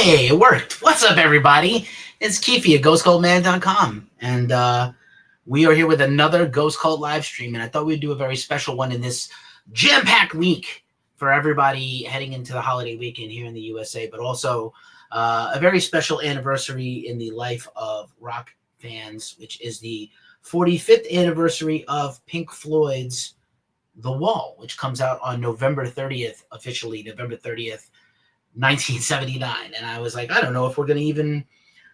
Hey, it worked. What's up, everybody? It's Keefy at GhostCultMag.com, and we are here with another Ghost Cult live stream, and I thought we'd do a very special one in this jam-packed week for everybody heading into the holiday weekend here in the USA, but also a very special anniversary in the life of rock fans, which is the 45th anniversary of Pink Floyd's The Wall, which comes out on November 30th, officially November 30th, 1979. And I was like, I don't know if we're going to even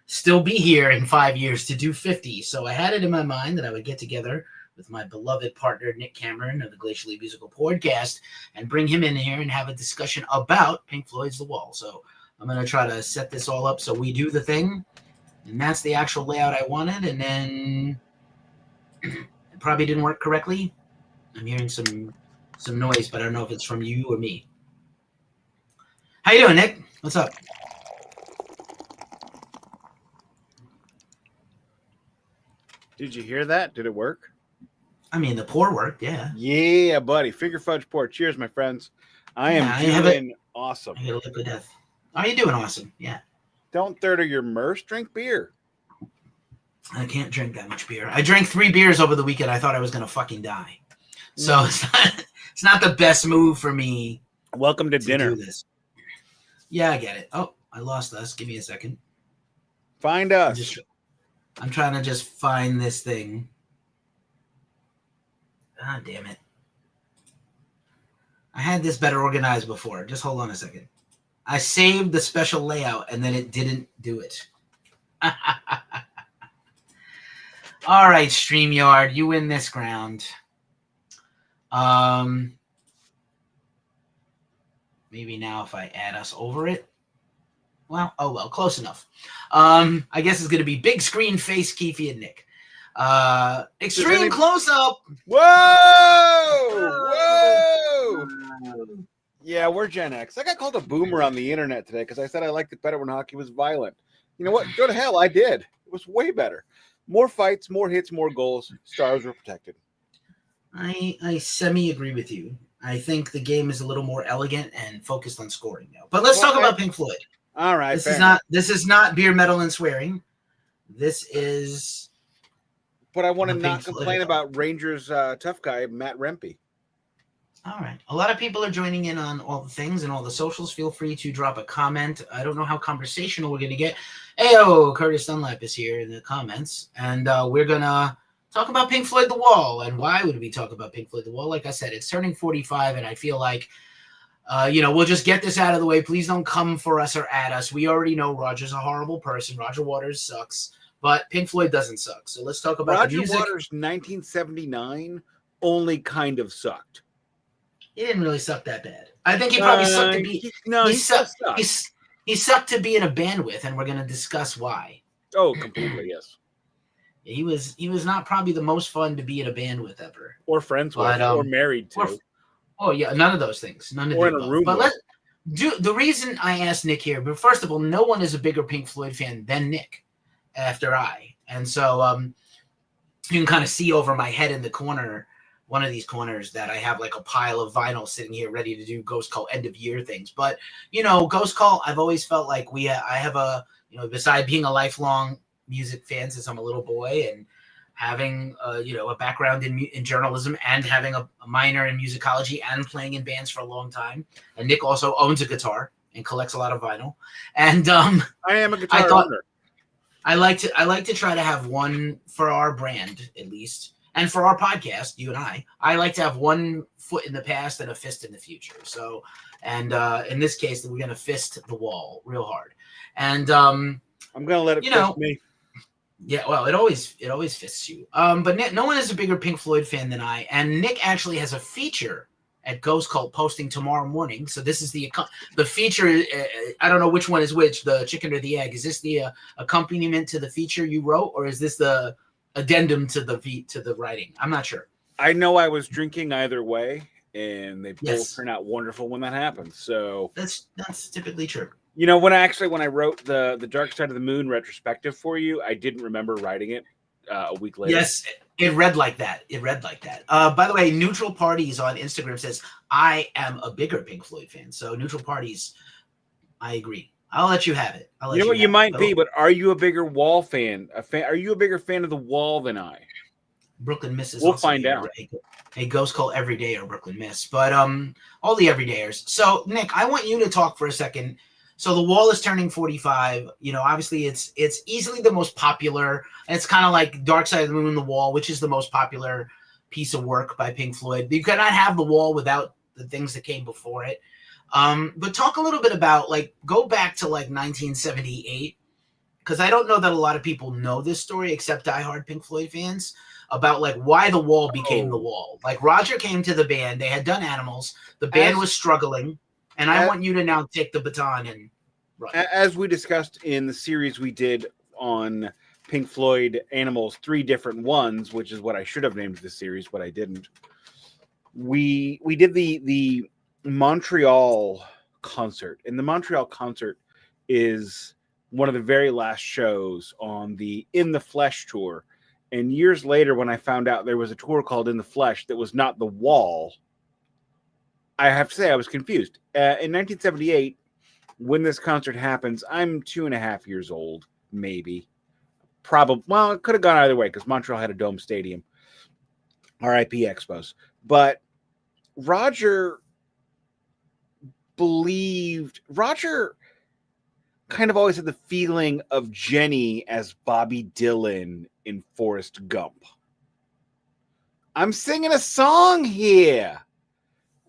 still be here in 5 years to do 50. So I had it in my mind that I would get together with my beloved partner, Nik Cameron of the Glacially Musical podcast, and bring him in here and have a discussion about Pink Floyd's The Wall. So I'm going to try to set this all up so we do the thing. And that's the actual layout I wanted. And then it probably didn't work correctly. I'm hearing some noise, but I don't know if it's from you or me. How you doing, Nik? What's up? Did you hear that? Did it work? I mean, the pour worked, yeah. Yeah, buddy. Finger fudge pour. Cheers, my friends. I am doing awesome. I got a liquid death. Are you doing awesome? Yeah. Don't third your merce. Drink beer. I can't drink that much beer. I drank 3 beers over the weekend. I thought I was going to fucking die. So it's not the best move for me. Welcome to dinner. Do this. Yeah, I get it. Oh, I lost us. Give me a second. Find us. I'm trying to just find this thing. Ah, damn it. I had this better organized before. Just hold on a second. I saved the special layout, and then it didn't do it. All right, StreamYard, you win this ground. Maybe now if I add us over it. Well, oh well, close enough. I guess it's going to be big screen face Keefy and Nik. Extreme close-up. Whoa! Yeah, we're Gen X. I got called a boomer on the internet today because I said I liked it better when hockey was violent. You know what? Go to hell. I did. It was way better. More fights, more hits, more goals. Stars were protected. I semi-agree with you. I think the game is a little more elegant and focused on scoring now. But let's talk about Pink Floyd. All right. This is not beer, metal, and swearing. This is. But I want to not complain about Rangers tough guy Matt Rempe. All right. A lot of people are joining in on all the things and all the socials. Feel free to drop a comment. I don't know how conversational we're going to get. Heyo, Curtis Dunlap is here in the comments, and we're gonna talk about Pink Floyd The Wall. And why would we talk about Pink Floyd The Wall? Like I said, it's turning 45, and I feel like, we'll just get this out of the way. Please don't come for us or at us. We already know Roger's a horrible person. Roger Waters sucks, but Pink Floyd doesn't suck. So let's talk about the music. Roger Waters' 1979 only kind of sucked. He didn't really suck that bad. I think he probably sucked to be. He sucked to be in a band with, and we're going to discuss why. Oh, completely, yes. He was not probably the most fun to be in a band with ever, or friends with, or married to. None of those things. None of or in a room. But let's do the reason I asked Nik here. But first of all, no one is a bigger Pink Floyd fan than Nik, after I. And so you can kind of see over my head in the corner. One of these corners that I have like a pile of vinyl sitting here ready to do Ghost Cult end of year things. But, Ghost Cult, I've always felt like I have a, beside being a lifelong music fan since I'm a little boy and having, a background in journalism and having a minor in musicology and playing in bands for a long time. And Nik also owns a guitar and collects a lot of vinyl. And I am a guitar owner. I like to try to have one for our brand, at least. And for our podcast, you and I like to have one foot in the past and a fist in the future. So, and in this case, we're going to fist the wall real hard. And I'm going to let it fist me. Yeah, well, it always fists you. But no one is a bigger Pink Floyd fan than I. And Nik actually has a feature at Ghost Cult posting tomorrow morning. So this is the feature. I don't know which one is which, the chicken or the egg. Is this the accompaniment to the feature you wrote, or is this the addendum to the writing? I'm not sure. I know I was drinking either way, and they both turn out wonderful when that happens. So that's typically true. When I wrote the Dark Side of the Moon retrospective for you, I didn't remember writing it a week later. Yes, it read like that. By the way, Neutral Parties on Instagram says I am a bigger Pink Floyd fan. So Neutral Parties, I agree. I'll let you have it. You know what you might be, but are you a bigger Wall fan? Are you a bigger fan of the Wall than I? Brooklyn Miss is we'll also find out. A Ghost Cult Everyday or Brooklyn Miss, but all the everydayers. So Nick, I want you to talk for a second. So the Wall is turning 45. You know, obviously it's easily the most popular. It's kind of like Dark Side of the Moon, The Wall, which is the most popular piece of work by Pink Floyd. You cannot have The Wall without the things that came before it. But talk a little bit about, like, go back to like 1978, because I don't know that a lot of people know this story except diehard Pink Floyd fans, about like why the Wall became the Wall. Like, Roger came to the band, they had done Animals, the band was struggling, and I want you to now take the baton and run. As we discussed in the series we did on Pink Floyd Animals, 3 different ones, which is what I should have named the series, but I didn't. We did the Montreal concert, and the Montreal concert is one of the very last shows on the In the Flesh tour. And years later, when I found out there was a tour called In the Flesh that was not The Wall, I have to say I was confused. In 1978, when this concert happens, I'm 2.5 years old, maybe. Probably. Well, it could have gone either way because Montreal had a dome stadium. RIP Expos. But Roger kind of always had the feeling of Jenny as Bobby Dylan in Forrest Gump. I'm singing a song here.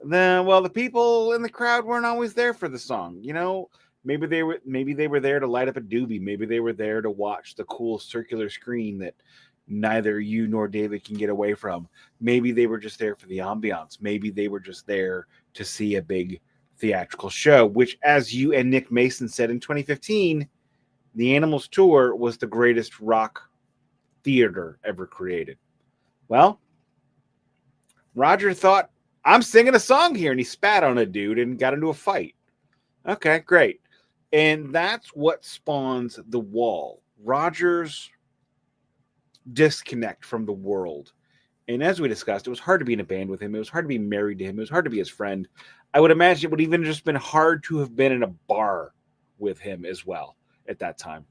The people in the crowd weren't always there for the song. You know, maybe they were there to light up a doobie. Maybe they were there to watch the cool circular screen that neither you nor David can get away from. Maybe they were just there for the ambiance. Maybe they were just there to see a big theatrical show, which, as you and Nick Mason said in 2015, the Animals tour was the greatest rock theater ever created. Well, Roger thought, I'm singing a song here, and he spat on a dude and got into a fight. Okay, great. And that's what spawns The Wall. Roger's disconnect from the world. And as we discussed, it was hard to be in a band with him. It was hard to be married to him. It was hard to be his friend. I would imagine it would even just been hard to have been in a bar with him as well at that time.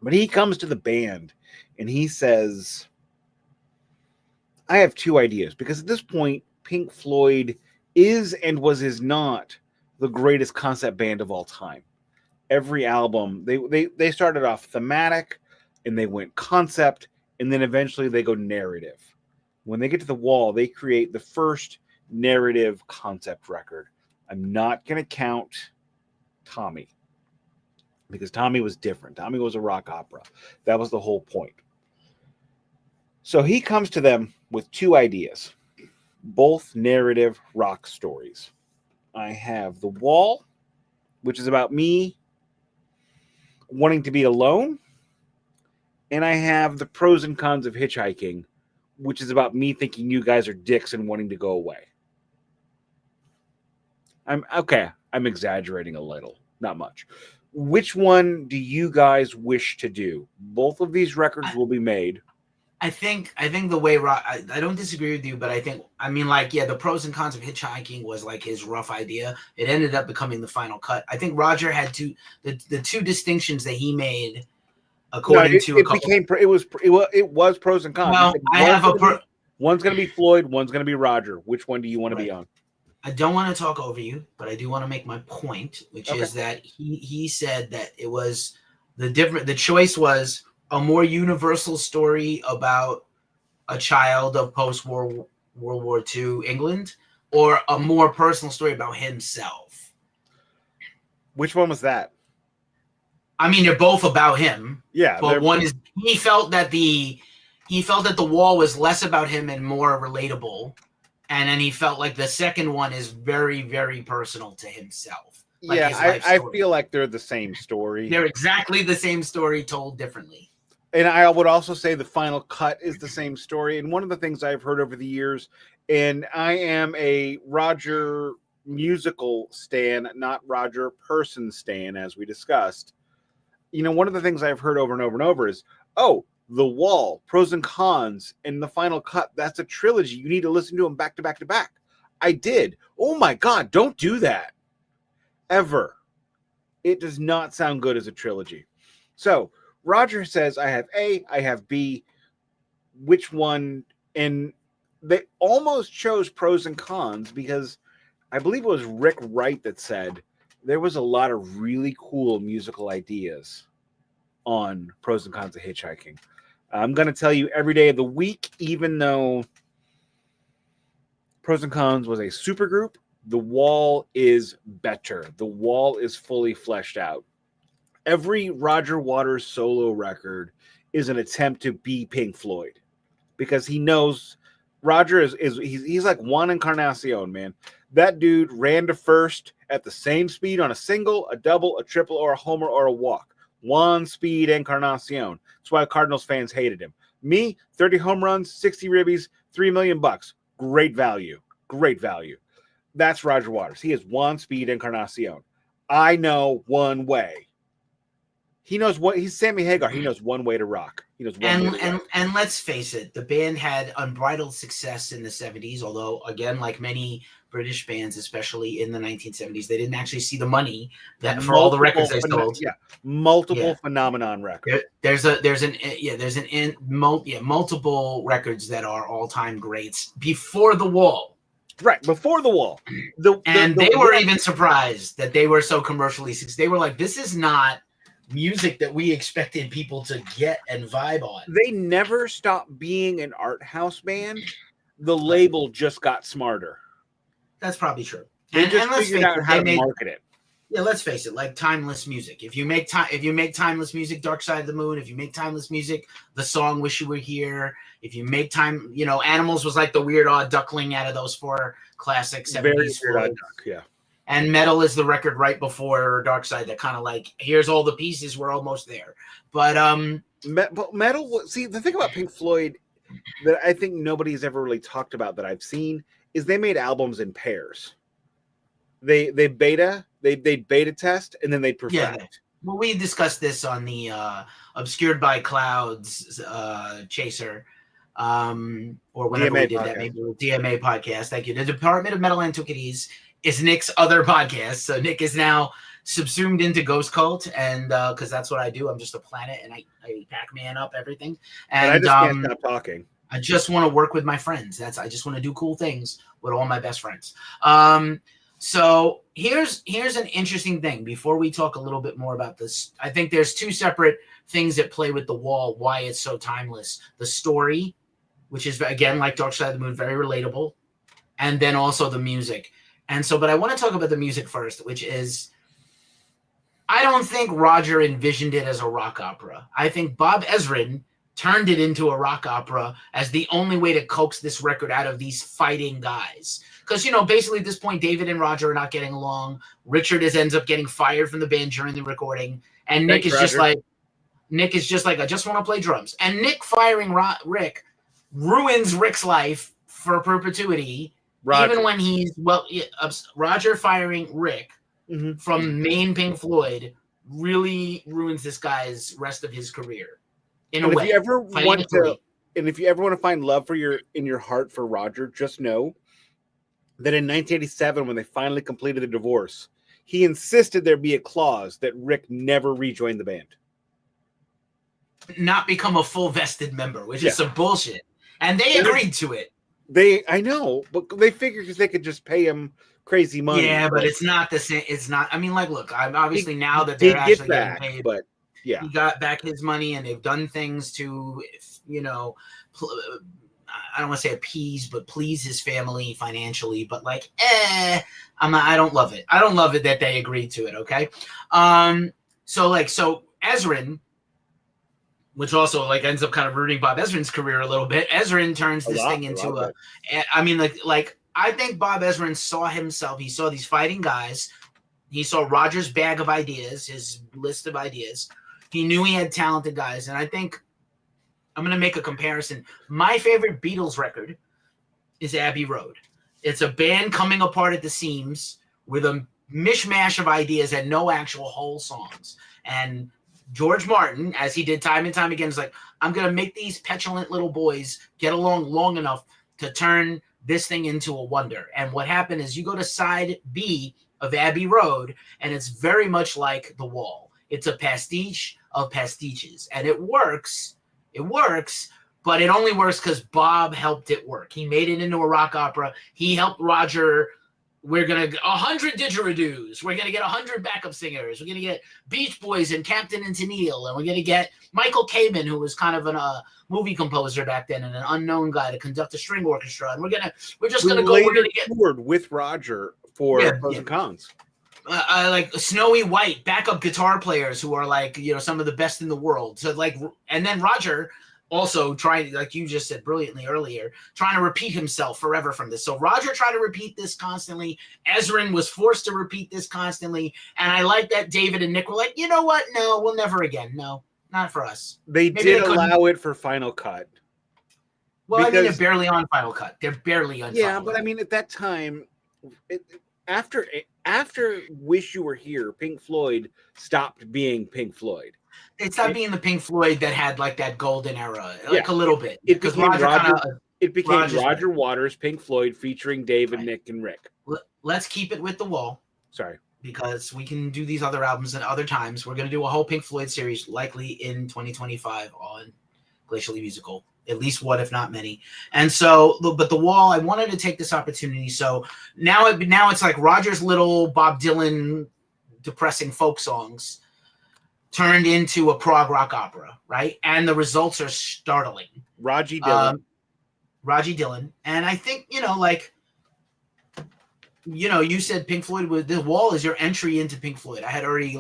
But he comes to the band and he says, I have 2 ideas, because at this point, Pink Floyd is not the greatest concept band of all time. Every album, they started off thematic and they went concept, and then eventually they go narrative. When they get to The Wall, they create the first narrative concept record. I'm not going to count Tommy, because Tommy was different. Tommy was a rock opera. That was the whole point. So he comes to them with 2 ideas, both narrative rock stories. I have The Wall, which is about me wanting to be alone, and I have The Pros and Cons of Hitchhiking, which is about me thinking you guys are dicks and wanting to go away. I'm exaggerating a little, not much. Which one do you guys wish to do? Both of these records will be made. I think the way I don't disagree with you, but the Pros and Cons of Hitchhiking was like his rough idea. It ended up becoming the final cut. I think Roger had the 2 distinctions that he made according to it was Pros and Cons. Well, I have one's going to be Floyd, one's going to be Roger. Which one do you want to be on? I don't want to talk over you, but I do want to make my point, which is that he said that it was the choice was a more universal story about a child of post-World War II England, or a more personal story about himself. Which one was that? I mean, they're both about him. Yeah, but one is he felt that the Wall was less about him and more relatable, and then he felt like the second one is very, very personal to himself. Like I feel like they're the same story. They're exactly the same story told differently. And I would also say the final cut is the same story. And one of the things I've heard over the years, and I am a Roger musical stan, not Roger person stan, as we discussed. You know, one of the things I've heard over and over and over is, The Wall, Pros and Cons, and the final cut, that's a trilogy. You need to listen to them back to back to back. I did. Oh my God, don't do that. Ever. It does not sound good as a trilogy. So Roger says, I have A, I have B. Which one? And they almost chose pros and cons because I believe it was Rick Wright that said there was a lot of really cool musical ideas on pros and cons of hitchhiking. I'm going to tell you every day of the week, even though Pros and Cons was a supergroup, The Wall is better. The Wall is fully fleshed out. Every Roger Waters solo record is an attempt to be Pink Floyd because he knows Roger he's like Juan Encarnacion, man. That dude ran to first at the same speed on a single, a double, a triple, or a homer, or a walk. One speed Encarnacion. That's why Cardinals fans hated him. Me, 30 home runs, 60 ribbies, $3 million. Great value. Great value. That's Roger Waters. He is one speed Encarnacion. I know one way. He knows what he's Sammy Hagar. He knows one way to rock. He knows one way to rock. And let's face it, the band had unbridled success in the 70s, although again, like many British bands, especially in the 1970s, they didn't actually see the money that for all the records they sold. Multiple phenomenon records. Multiple records that are all-time greats before The Wall. Right, before The Wall. They were even surprised that they were so commercially successful. They were like, this is not music that we expected people to get and vibe on. They never stopped being an art house band. The label just got smarter. That's probably true. They just figured out how to market it. Yeah, let's face it, like timeless music. If you make timeless music, Dark Side of the Moon, if you make timeless music, the song Wish You Were Here, if you make Animals was like the weird odd duckling out of those four classic 70s. Very weird odd duck, yeah. And Metal is the record right before Dark Side that kind of like, here's all the pieces, we're almost there. But Metal, see, the thing about Pink Floyd that I think nobody's ever really talked about that I've seen is they made albums in pairs. They beta test and then they perfect. Yeah. Well, we discussed this on the Obscured by Clouds Chaser, or whenever DMA we did podcast. that, maybe DMA podcast. Thank you. The Department of Metal Antiquities is Nik's other podcast. So Nik is now subsumed into Ghost Cult, and because that's what I do. I'm just a planet, and I Pac-Man up everything. And I just can't stop talking. I just want to work with my friends. I just want to do cool things with all my best friends. So here's an interesting thing before we talk a little bit more about this. I think there's two separate things that play with The Wall, why it's so timeless. The story, which is, again, like Dark Side of the Moon, very relatable, and then also the music. And so, but I want to talk about the music first, which is, I don't think Roger envisioned it as a rock opera. I think Bob Ezrin turned it into a rock opera as the only way to coax this record out of these fighting guys. Because, basically at this point, David and Roger are not getting along. Richard ends up getting fired from the band during the recording. And Nik is just like, I just want to play drums. And Nik firing Rick ruins Rick's life for perpetuity. Roger. Even when Roger firing Rick from main Pink Floyd really ruins this guy's rest of his career. If you ever want to find love in your heart for Roger, just know that in 1987, when they finally completed the divorce, he insisted there be a clause that Rick never rejoined the band. Not become a full vested member, which is some bullshit. And they agreed to it. I know, but they figured because they could just pay him crazy money. Yeah, but it's not the same. It's not. I mean, like, look, I'm obviously now that they're actually getting paid, but yeah, he got back his money, and they've done things to, I don't want to say appease, but please his family financially. But like, I don't love it. I don't love it that they agreed to it. Okay, so Ezrin, which also ends up kind of ruining Bob Ezrin's career a little bit. Ezrin turns this thing into I think Bob Ezrin saw himself. He saw these fighting guys. He saw Roger's bag of ideas, his list of ideas. He knew he had talented guys. And I think I'm going to make a comparison. My favorite Beatles record is Abbey Road. It's a band coming apart at the seams with a mishmash of ideas and no actual whole songs. And George Martin, as he did time and time again, is like, I'm going to make these petulant little boys get along long enough to turn this thing into a wonder. And what happened is you go to side B of Abbey Road, and it's very much like The Wall. It's a pastiche of pastiches, and it works. It works, but it only works because Bob helped it work. He made it into a rock opera. He helped Roger. We're going to 100 didgeridoos. We're going to get 100 backup singers. We're going to get Beach Boys and Captain and Tennille. And we're going to get Michael Kamen, who was kind of a movie composer back then and an unknown guy to conduct a string orchestra. And we're just going to go. We're going to get with Roger for pros and cons. Like Snowy White, backup guitar players who are like, some of the best in the world. So like, and then Roger also trying, like you just said brilliantly earlier, trying to repeat himself forever from this. So Roger tried to repeat this constantly. Ezrin was forced to repeat this constantly. And I like that David and Nik were like, you know what? No, we'll never again. No, not for us. Maybe did allow it for Final Cut. Well, I mean, they're barely on Final Cut. They're barely on Final Cut. I mean, at that time, after Wish You Were Here, Pink Floyd stopped being Pink Floyd. It stopped being the Pink Floyd that had like that golden era, a little bit. It became Roger Waters, Pink Floyd, featuring David, Nik, and Rick. Let's keep it with The Wall. Sorry. Because we can do these other albums at other times. We're going to do a whole Pink Floyd series, likely in 2025 on Glacially Musical. At least one, if not many. And so, but The Wall, I wanted to take this opportunity. So now it's like Roger's little Bob Dylan depressing folk songs turned into a prog rock opera, right? And the results are startling. Rogey Dylan. And I think, you said Pink Floyd was, The Wall is your entry into Pink Floyd. I had already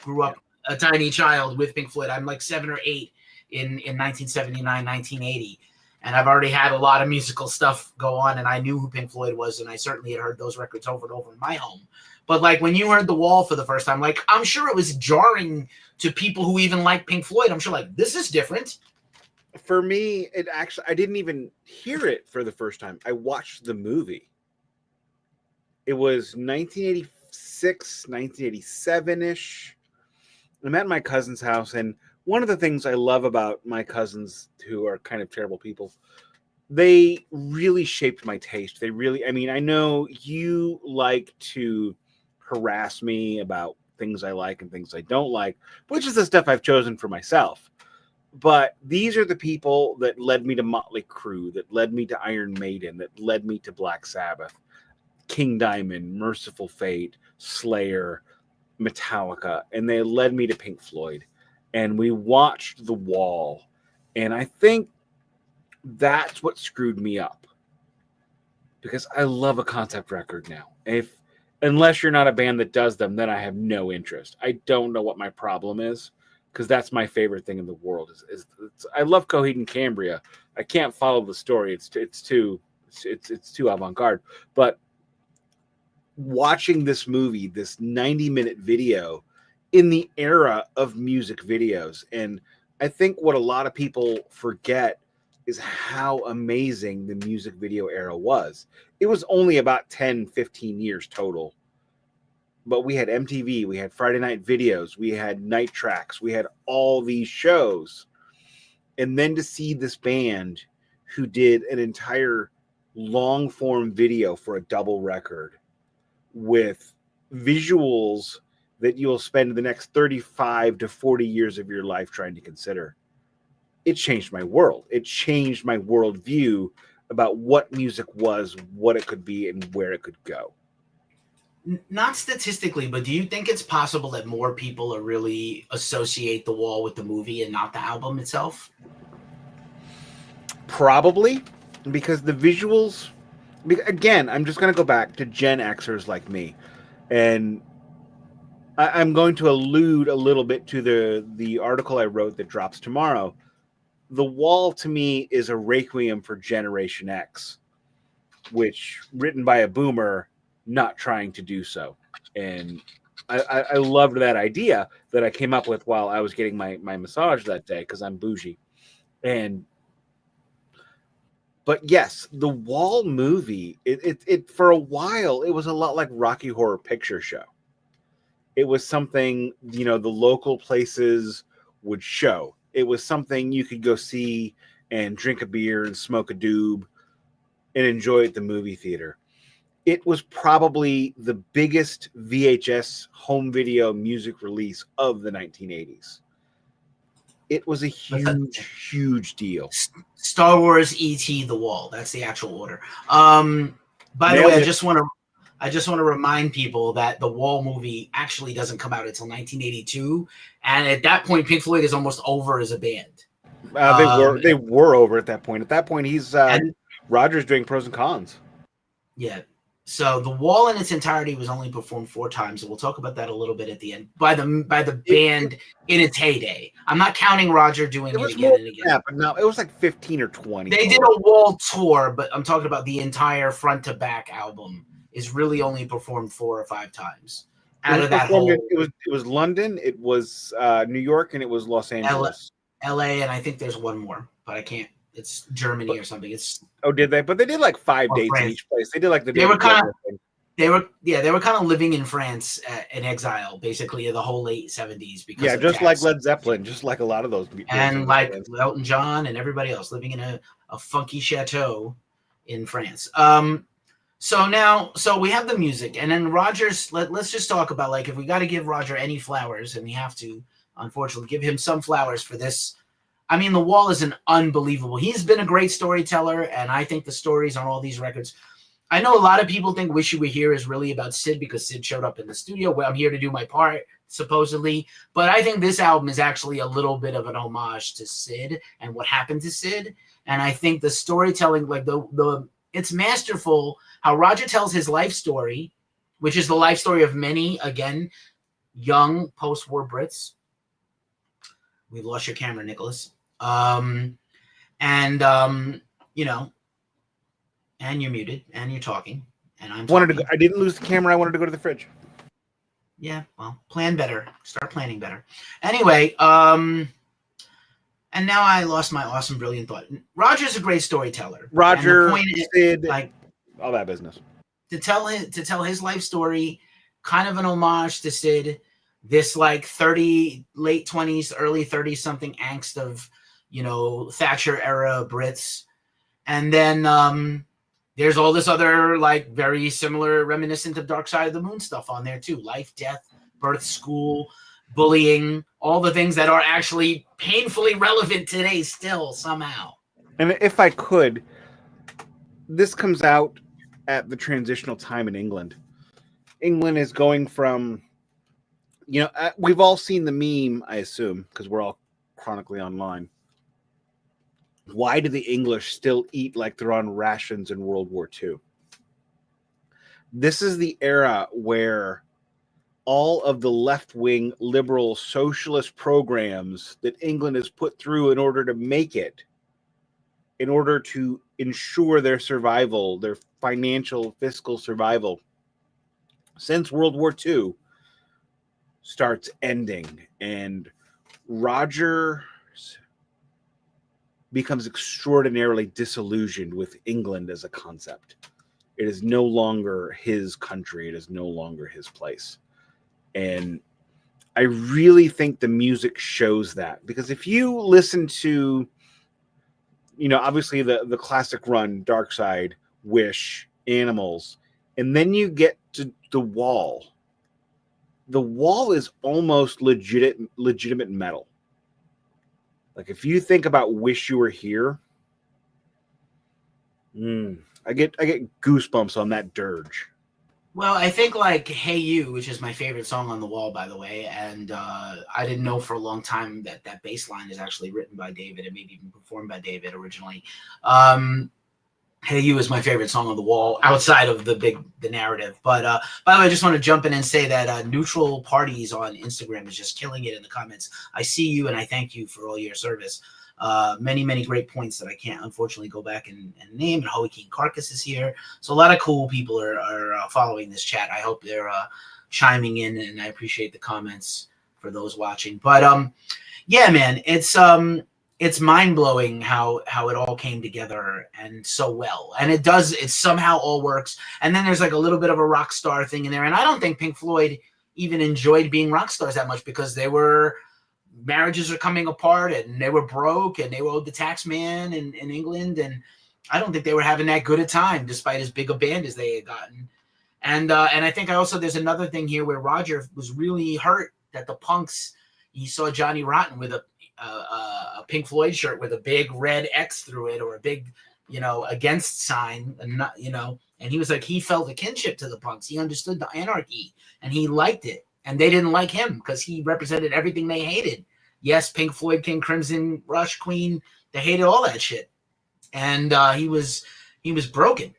grew up a tiny child with Pink Floyd. I'm like 7 or 8 in 1979, 1980. And I've already had a lot of musical stuff go on, and I knew who Pink Floyd was, and I certainly had heard those records over and over in my home. But like when you heard The Wall for the first time, like I'm sure it was jarring to people who even like Pink Floyd. I'm sure like this is different. For me, I didn't even hear it for the first time. I watched the movie. It was 1986, 1987-ish. I'm at my cousin's house, and one of the things I love about my cousins, who are kind of terrible people, they really shaped my taste. I know you like to harass me about things I like and things I don't like, which is the stuff I've chosen for myself. But these are the people that led me to Motley Crue, that led me to Iron Maiden, that led me to Black Sabbath, King Diamond, Merciful Fate, Slayer, Metallica, and they led me to Pink Floyd. And we watched The Wall, and I think that's what screwed me up, because I love a concept record now. Unless you're not a band that does them, then I have no interest. I don't know what my problem is, because that's my favorite thing in the world. I love Coheed and Cambria. I can't follow the story. It's too avant-garde. But watching this movie, this 90-minute video in the era of music videos, and I think what a lot of people forget is how amazing the music video era was. It was only about 10, 15 years total. But we had MTV, we had Friday Night Videos, we had Night Tracks, we had all these shows. And then to see this band who did an entire long-form video for a double record with visuals that you'll spend the next 35 to 40 years of your life trying to consider. It changed my world. It changed my worldview about what music was, what it could be, and where it could go. Not statistically, but do you think it's possible that more people are really associate The Wall with the movie and not the album itself? Probably, because the visuals, again, I'm just going to go back to Gen Xers like me, and I'm going to allude a little bit to the article I wrote that drops tomorrow. The Wall, to me, is a requiem for Generation X, which written by a boomer not trying to do so. And I loved that idea that I came up with while I was getting my massage that day, because I'm bougie. But yes, the Wall movie, it for a while, it was a lot like Rocky Horror Picture Show. It was something, the local places would show. It was something you could go see and drink a beer and smoke a doob and enjoy at the movie theater. it was probably the biggest VHS home video music release of the 1980s. It was a huge deal. Star Wars, E.T., The Wall. That's the actual order. By the way, I just want to remind people that the Wall movie actually doesn't come out until 1982, and at that point, Pink Floyd is almost over as a band. They were over at that point. At that point, he's Roger's doing pros and cons. Yeah. So the Wall in its entirety was only performed 4 times, and we'll talk about that a little bit at the end. By the band in its heyday, I'm not counting Roger doing it again and again. Yeah, but no, it was like 15 or 20. They did a Wall tour, but I'm talking about the entire front to back album is really only performed 4 or 5 times. Out of that whole, it was London, it was New York, and it was Los Angeles, LA, and I think there's one more, but I can't. It's Germany or something. Did they? But they did like 5 dates in each place. They did like they were kind of living in France in exile, basically, the whole late 70s. Because just like Led Zeppelin, just like a lot of those. And like Elton John and everybody else living in a funky chateau in France. So we have the music, and then Roger's. Let's just talk about, like, if we got to give Roger any flowers, and we have to, unfortunately, give him some flowers for this. I mean, The Wall is an unbelievable. He's been a great storyteller, and I think the stories on all these records. I know a lot of people think Wish You Were Here is really about Sid because Sid showed up in the studio. Well, I'm here to do my part, supposedly. But I think this album is actually a little bit of an homage to Sid and what happened to Sid. And I think the storytelling, like it's masterful how Roger tells his life story, which is the life story of many, again, young post-war Brits. We've lost your camera, Nicholas. And you're muted, and you're talking, and I'm talking. I didn't lose the camera. I wanted to go to the fridge. Yeah, well, plan better. Start planning better. Anyway, and now I lost my awesome, brilliant thought. Roger's a great storyteller. Roger, Sid, like all that business. To tell his life story, kind of an homage to Sid. This like 30, late 20s, early 30s something angst of, Thatcher era Brits. And then there's all this other like very similar reminiscent of Dark Side of the Moon stuff on there too. Life, death, birth, school, bullying, all the things that are actually painfully relevant today still somehow. And if I could, this comes out at the transitional time in England. England is going from, we've all seen the meme, I assume, because we're all chronically online. Why do the English still eat like they're on rations in World War II? This is the era where all of the left-wing liberal socialist programs that England has put through in order to make it, in order to ensure their survival, their financial, fiscal survival, since World War II, starts ending. And Roger becomes extraordinarily disillusioned with England as a concept. It is no longer his country. It is no longer his place. And I really think the music shows that, because if you listen to, obviously the classic run, Dark Side, Wish, Animals, and then you get to The Wall is almost legitimate metal. Like if you think about Wish You Were Here, I get goosebumps on that dirge. Well, I think like Hey You, which is my favorite song on The Wall, by the way, and I didn't know for a long time that bass line is actually written by David and maybe even performed by David originally. Hey You is my favorite song on The Wall outside of the narrative. But by the way, I just want to jump in and say that Neutral Parties on Instagram is just killing it in the comments. I see you and I thank you for all your service. Many, many great points that I can't unfortunately go back and name. And Joaquin Carcass is here. So a lot of cool people are following this chat. I hope they're chiming in, and I appreciate the comments for those watching. But yeah, man, it's mind-blowing how it all came together and so well. And it somehow all works. And then there's like a little bit of a rock star thing in there. And I don't think Pink Floyd even enjoyed being rock stars that much, because marriages are coming apart and they were broke and they owed the tax man in England. And I don't think they were having that good a time despite as big a band as they had gotten. And I think there's another thing here where Roger was really hurt that the punks, he saw Johnny Rotten with a Pink Floyd shirt with a big red X through it, or a big, against sign, and not, and he was like, he felt a kinship to the punks. He understood the anarchy and he liked it. And they didn't like him because he represented everything they hated. Yes, Pink Floyd, King Crimson, Rush, Queen, they hated all that shit. And he was broken.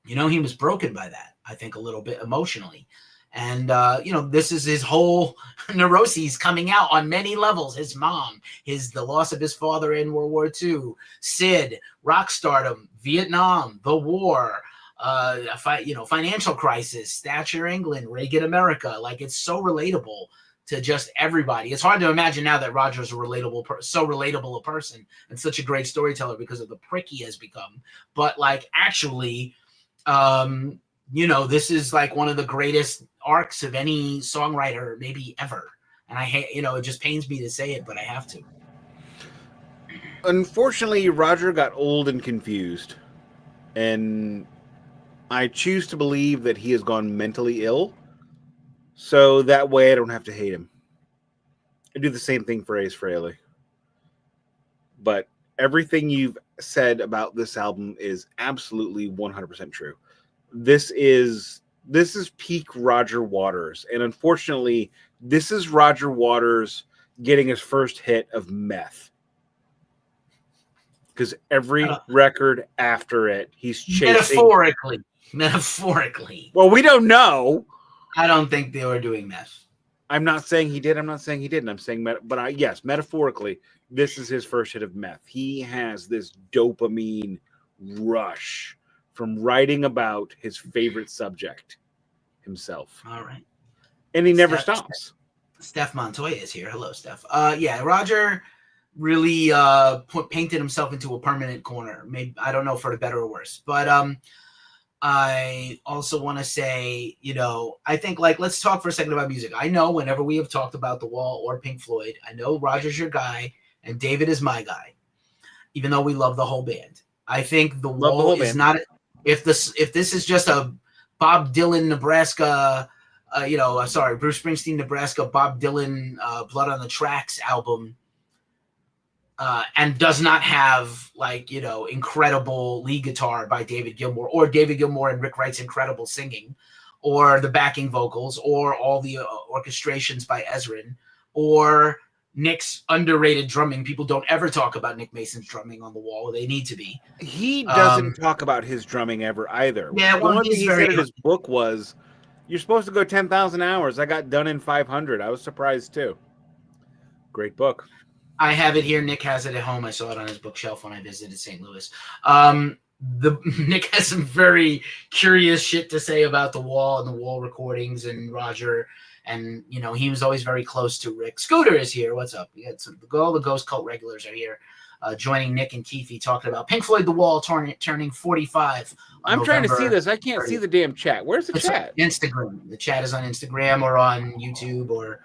He was broken by that, I think, a little bit emotionally. And, this is his whole neuroses coming out on many levels. His mom, the loss of his father in World War II, Sid, rock stardom, Vietnam, the war, financial crisis, Thatcher England, Reagan America. Like, it's so relatable to just everybody. It's hard to imagine now that Roger's so relatable a person and such a great storyteller because of the prick he has become. But like, actually, this is like one of the greatest arcs of any songwriter maybe ever. And I hate, it just pains me to say it, but I have to. Unfortunately, Roger got old and confused. And I choose to believe that he has gone mentally ill. So that way I don't have to hate him. I do the same thing for Ace Frehley. But everything you've said about this album is absolutely 100% true. This is peak Roger Waters. And unfortunately, this is Roger Waters getting his first hit of meth. Because every record after it, he's chasing... Metaphorically. Well, we don't know. I don't think they were doing meth. I'm not saying he did. I'm not saying he didn't. I'm saying, yes, metaphorically, this is his first hit of meth. He has this dopamine rush from writing about his favorite subject, himself. All right. And he never stops. Steph Montoya is here. Hello, Steph. Roger really painted himself into a permanent corner. Maybe, I don't know, for the better or worse. But I also want to say, I think, like, let's talk for a second about music. I know whenever we have talked about The Wall or Pink Floyd, I know Roger's your guy and David is my guy, even though we love the whole band. I think The Wall is not, if this is just a Bob Dylan, Nebraska, Bruce Springsteen, Nebraska, Bob Dylan, Blood on the Tracks album, and does not have, like, incredible lead guitar by David Gilmour, or David Gilmour and Rick Wright's incredible singing, or the backing vocals, or all the orchestrations by Ezrin, or Nik's underrated drumming. People don't ever talk about Nik Mason's drumming on The Wall. They need to be. He doesn't talk about his drumming ever either. Yeah, one thing he said in his book was, "You're supposed to go 10,000 hours. I got done in 500. I was surprised too." Great book. I have it here. Nik has it at home. I saw it on his bookshelf when I visited St. Louis. Nik has some very curious shit to say about The Wall and The Wall recordings and Roger. And, he was always very close to Rick. Scooter is here. What's up? We got all the Ghost Cult regulars are here, joining Nik and Keefy, talking about Pink Floyd, The Wall, turning 45. I'm trying to see this. I can't see the damn chat. Where's the chat? Instagram. The chat is on Instagram or on YouTube, or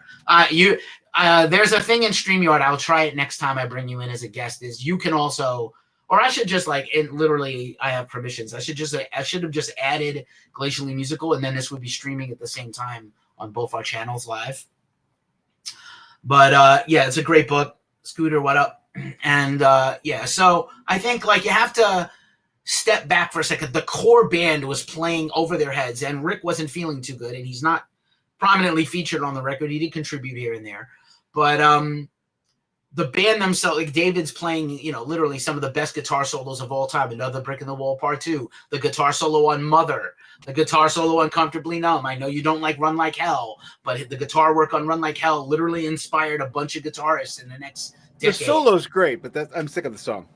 there's a thing in StreamYard. I'll try it next time I bring you in as a guest. Is you can also, or I should just literally, I have permissions. I should have just added Glacially Musical, and then this would be streaming at the same time on both our channels live. But it's a great book. Scooter, what up? And so I think, like, you have to step back for a second. The core band was playing over their heads, and Rick wasn't feeling too good, and he's not prominently featured on the record. He did contribute here and there, but the band themselves, like, David's playing, literally some of the best guitar solos of all time. Another Brick in the Wall Part 2, the guitar solo on Mother, the guitar solo on Comfortably Numb. I know you don't like Run Like Hell, but the guitar work on Run Like Hell literally inspired a bunch of guitarists in the next decade. The solo's great, but I'm sick of the song.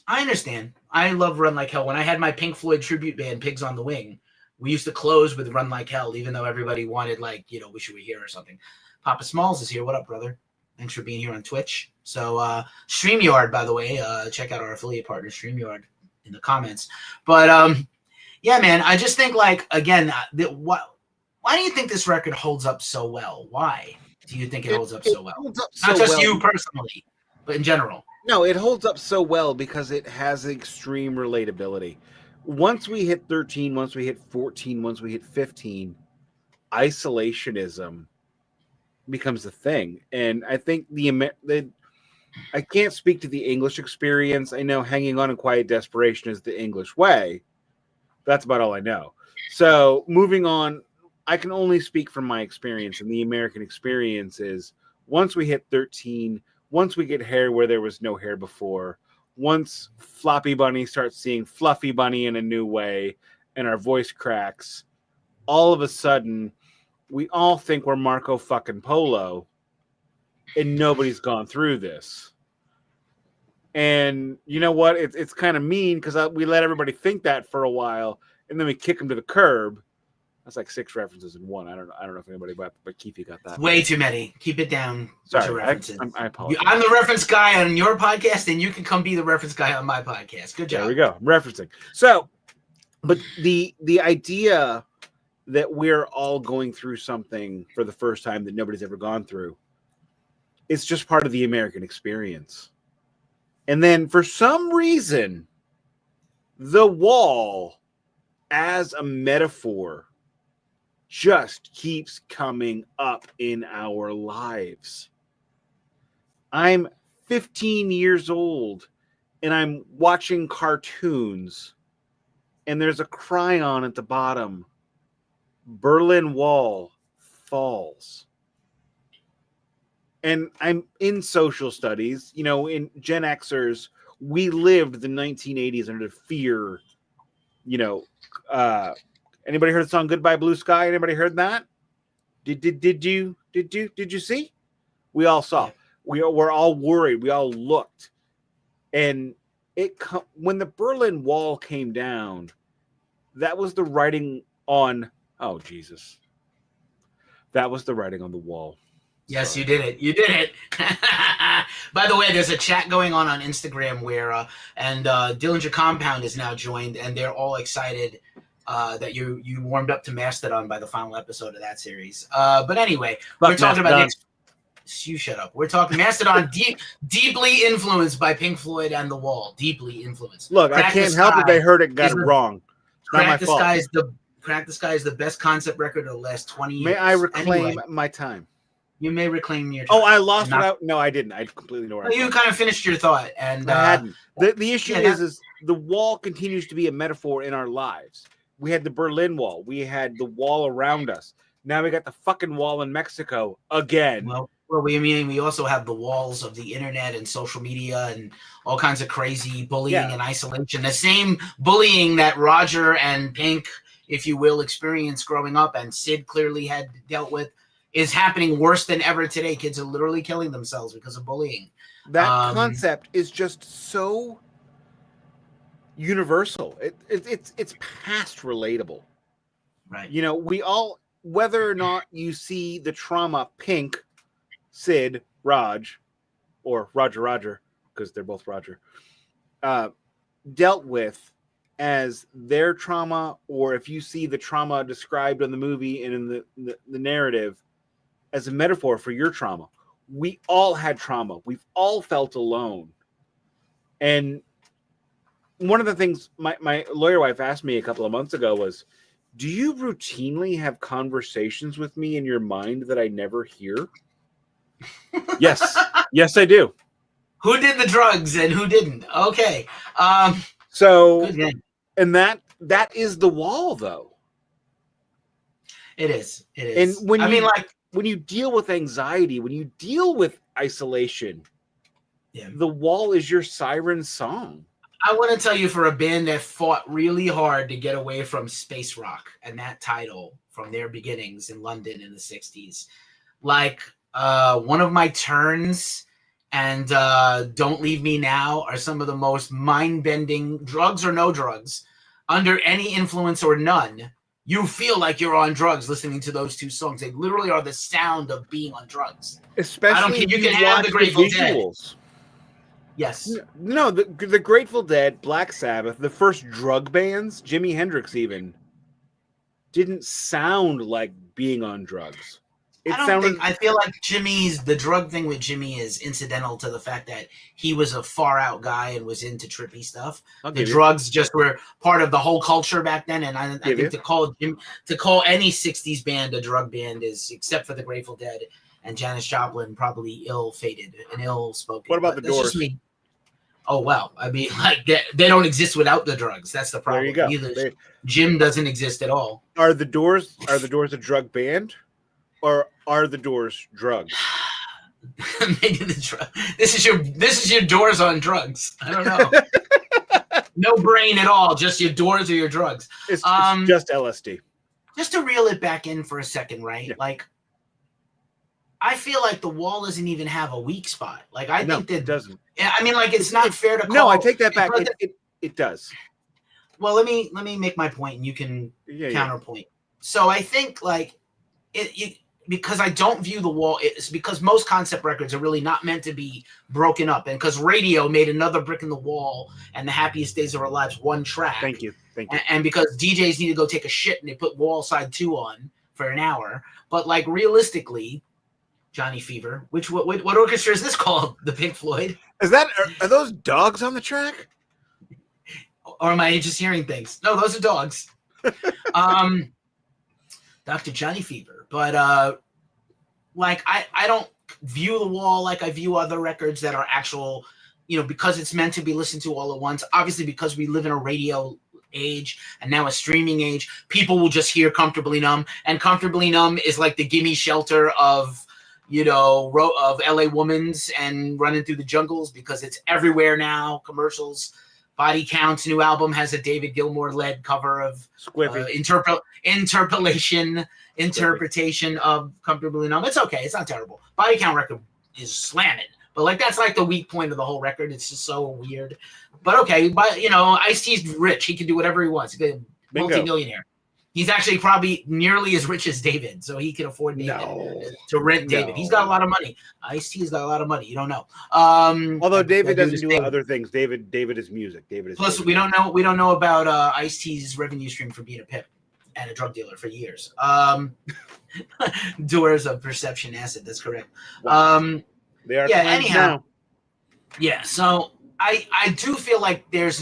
I understand. I love Run Like Hell. When I had my Pink Floyd tribute band, Pigs on the Wing, we used to close with Run Like Hell, even though everybody wanted, like, Wish You Were Here or something. Papa Smalls is here. What up, brother? Thanks for being here on Twitch. So StreamYard, by the way, check out our affiliate partner, StreamYard, in the comments. But man, I just think, like, again, why do you think this record holds up so well? Why do you think it holds up so well? Not just you personally, but in general. No, it holds up so well because it has extreme relatability. once we hit 13, once we hit 14, once we hit 15, isolationism becomes a thing. And I think I can't speak to the English experience. I know Hanging On in Quiet Desperation is the English way. That's about all I know. So moving on, I can only speak from my experience, and the American experience is once we hit 13, once we get hair where there was no hair before, once Floppy Bunny starts seeing Fluffy Bunny in a new way, and our voice cracks, all of a sudden, we all think we're Marco fucking Polo, and nobody's gone through this. And you know what? It's kind of mean because we let everybody think that for a while, and then we kick them to the curb. That's like 6 references in one. I don't know if anybody but Keefy got that. Way too many. Keep it down. Sorry, I apologize. I'm the reference guy on your podcast, and you can come be the reference guy on my podcast. Good job. There we go. I'm referencing. So, but the idea that we're all going through something for the first time that nobody's ever gone through, it's just part of the American experience. And then for some reason, the wall as a metaphor just keeps coming up in our lives. I'm 15 years old and I'm watching cartoons and there's a cryon at the bottom. Berlin Wall falls. And I'm in social studies, in Gen Xers, we lived the 1980s under fear, anybody heard the song Goodbye Blue Sky? Anybody heard that? Did you see? We all saw. We're all worried. We all looked. And when the Berlin Wall came down, that was the writing on, oh Jesus. That was the writing on the wall. Yes, you did it. You did it. By the way, there's a chat going on Instagram where, Dillinger Compound is now joined, and they're all excited that you warmed up to Mastodon by the final episode of that series. But anyway, we're talking about you shut up. We're talking Mastodon, deeply influenced by Pink Floyd and The Wall. Deeply influenced. Look, I can't help it. They heard it, got it wrong. It's not my fault. Crack the Sky is the best concept record of the last 20 years. May I reclaim my time? You may reclaim your time. Oh, I lost it. No, I didn't. I completely know where you kind of finished your thought. And I hadn't. The issue is the wall continues to be a metaphor in our lives. We had the Berlin Wall. We had the wall around us. Now we got the fucking wall in Mexico again. Well, we also have the walls of the internet and social media and all kinds of crazy bullying and isolation. The same bullying that Roger and Pink, if you will, experienced growing up and Sid clearly had dealt with is happening worse than ever today. Kids are literally killing themselves because of bullying. That concept is just so universal. It's past relatable. Right. We all, whether or not you see the trauma Pink, Sid, Raj, or Roger, because they're both Roger, dealt with as their trauma, or if you see the trauma described in the movie and in the narrative as a metaphor for your trauma. We all had trauma. We've all felt alone. And one of the things my lawyer wife asked me a couple of months ago was, do you routinely have conversations with me in your mind that I never hear? Yes. Yes, I do. Who did the drugs and who didn't? Okay. So, and that is the wall, though. It is. And when you deal with anxiety, when you deal with isolation, the wall is your siren song. I want to tell you, for a band that fought really hard to get away from space rock and that title from their beginnings in London in the 60s, like One of My Turns and Don't Leave Me Now are some of the most mind-bending, drugs or no drugs, under any influence or none. You feel like you're on drugs listening to those two songs. They literally are the sound of being on drugs. Especially if you can have the Grateful Dead. Yes. No, the Grateful Dead, Black Sabbath, the first drug bands, Jimi Hendrix even, didn't sound like being on drugs. I feel like the drug thing with Jimmy is incidental to the fact that he was a far out guy and was into trippy stuff. The drugs just were part of the whole culture back then. And I think to call any 60s band a drug band is, except for the Grateful Dead and Janis Joplin, probably ill-fated and ill-spoken. What about the Doors? Oh, well, I mean, like they don't exist without the drugs. That's the problem. There you go. Jim doesn't exist at all. Are the Doors a drug band? Or are the Doors drugs? Maybe the drug. This is your Doors on drugs. I don't know. No brain at all. Just your Doors or your drugs. It's just LSD. Just to reel it back in for a second, right? Yeah. Like, I feel like the Wall doesn't even have a weak spot. Like, I think that it doesn't. I mean, like, it's not fair to call. No, I take that back. It does. Well, let me make my point, and you can counterpoint. So I think like it because I don't view the Wall. It's because most concept records are really not meant to be broken up, and because radio made another brick in the wall and the Happiest Days of Our Lives one track. Thank you. And because DJs need to go take a shit and they put Wall Side 2 on for an hour, but like realistically, Johnny Fever, what orchestra is this called? The Pink Floyd? Are those dogs on the track? Or am I just hearing things? No, those are dogs. Dr. Johnny Fever. But like I don't view the Wall like I view other records that are actual, because it's meant to be listened to all at once. Obviously, because we live in a radio age and now a streaming age, people will just hear Comfortably Numb, and Comfortably Numb is like the gimme shelter of of LA Woman's and Running Through the Jungles, because it's everywhere now. Commercials. Body Count's new album has a David Gilmour led cover of interpretation of Comfortably Numb. It's okay. It's not terrible. Body Count record is slamming. But like that's like the weak point of the whole record. It's just so weird. But okay, but Ice-T's rich. He can do whatever he wants. He's a multi-millionaire. He's actually probably nearly as rich as David, so he can afford David to rent David. He's got a lot of money. Ice-T's got a lot of money. You don't know. Although David doesn't do other things. David is music. Plus, we don't know about Ice-T's revenue stream for being a pimp and a drug dealer for years. Doers of Perception Acid. That's correct. They are. Yeah. Anyhow. Now. Yeah. So I do feel like there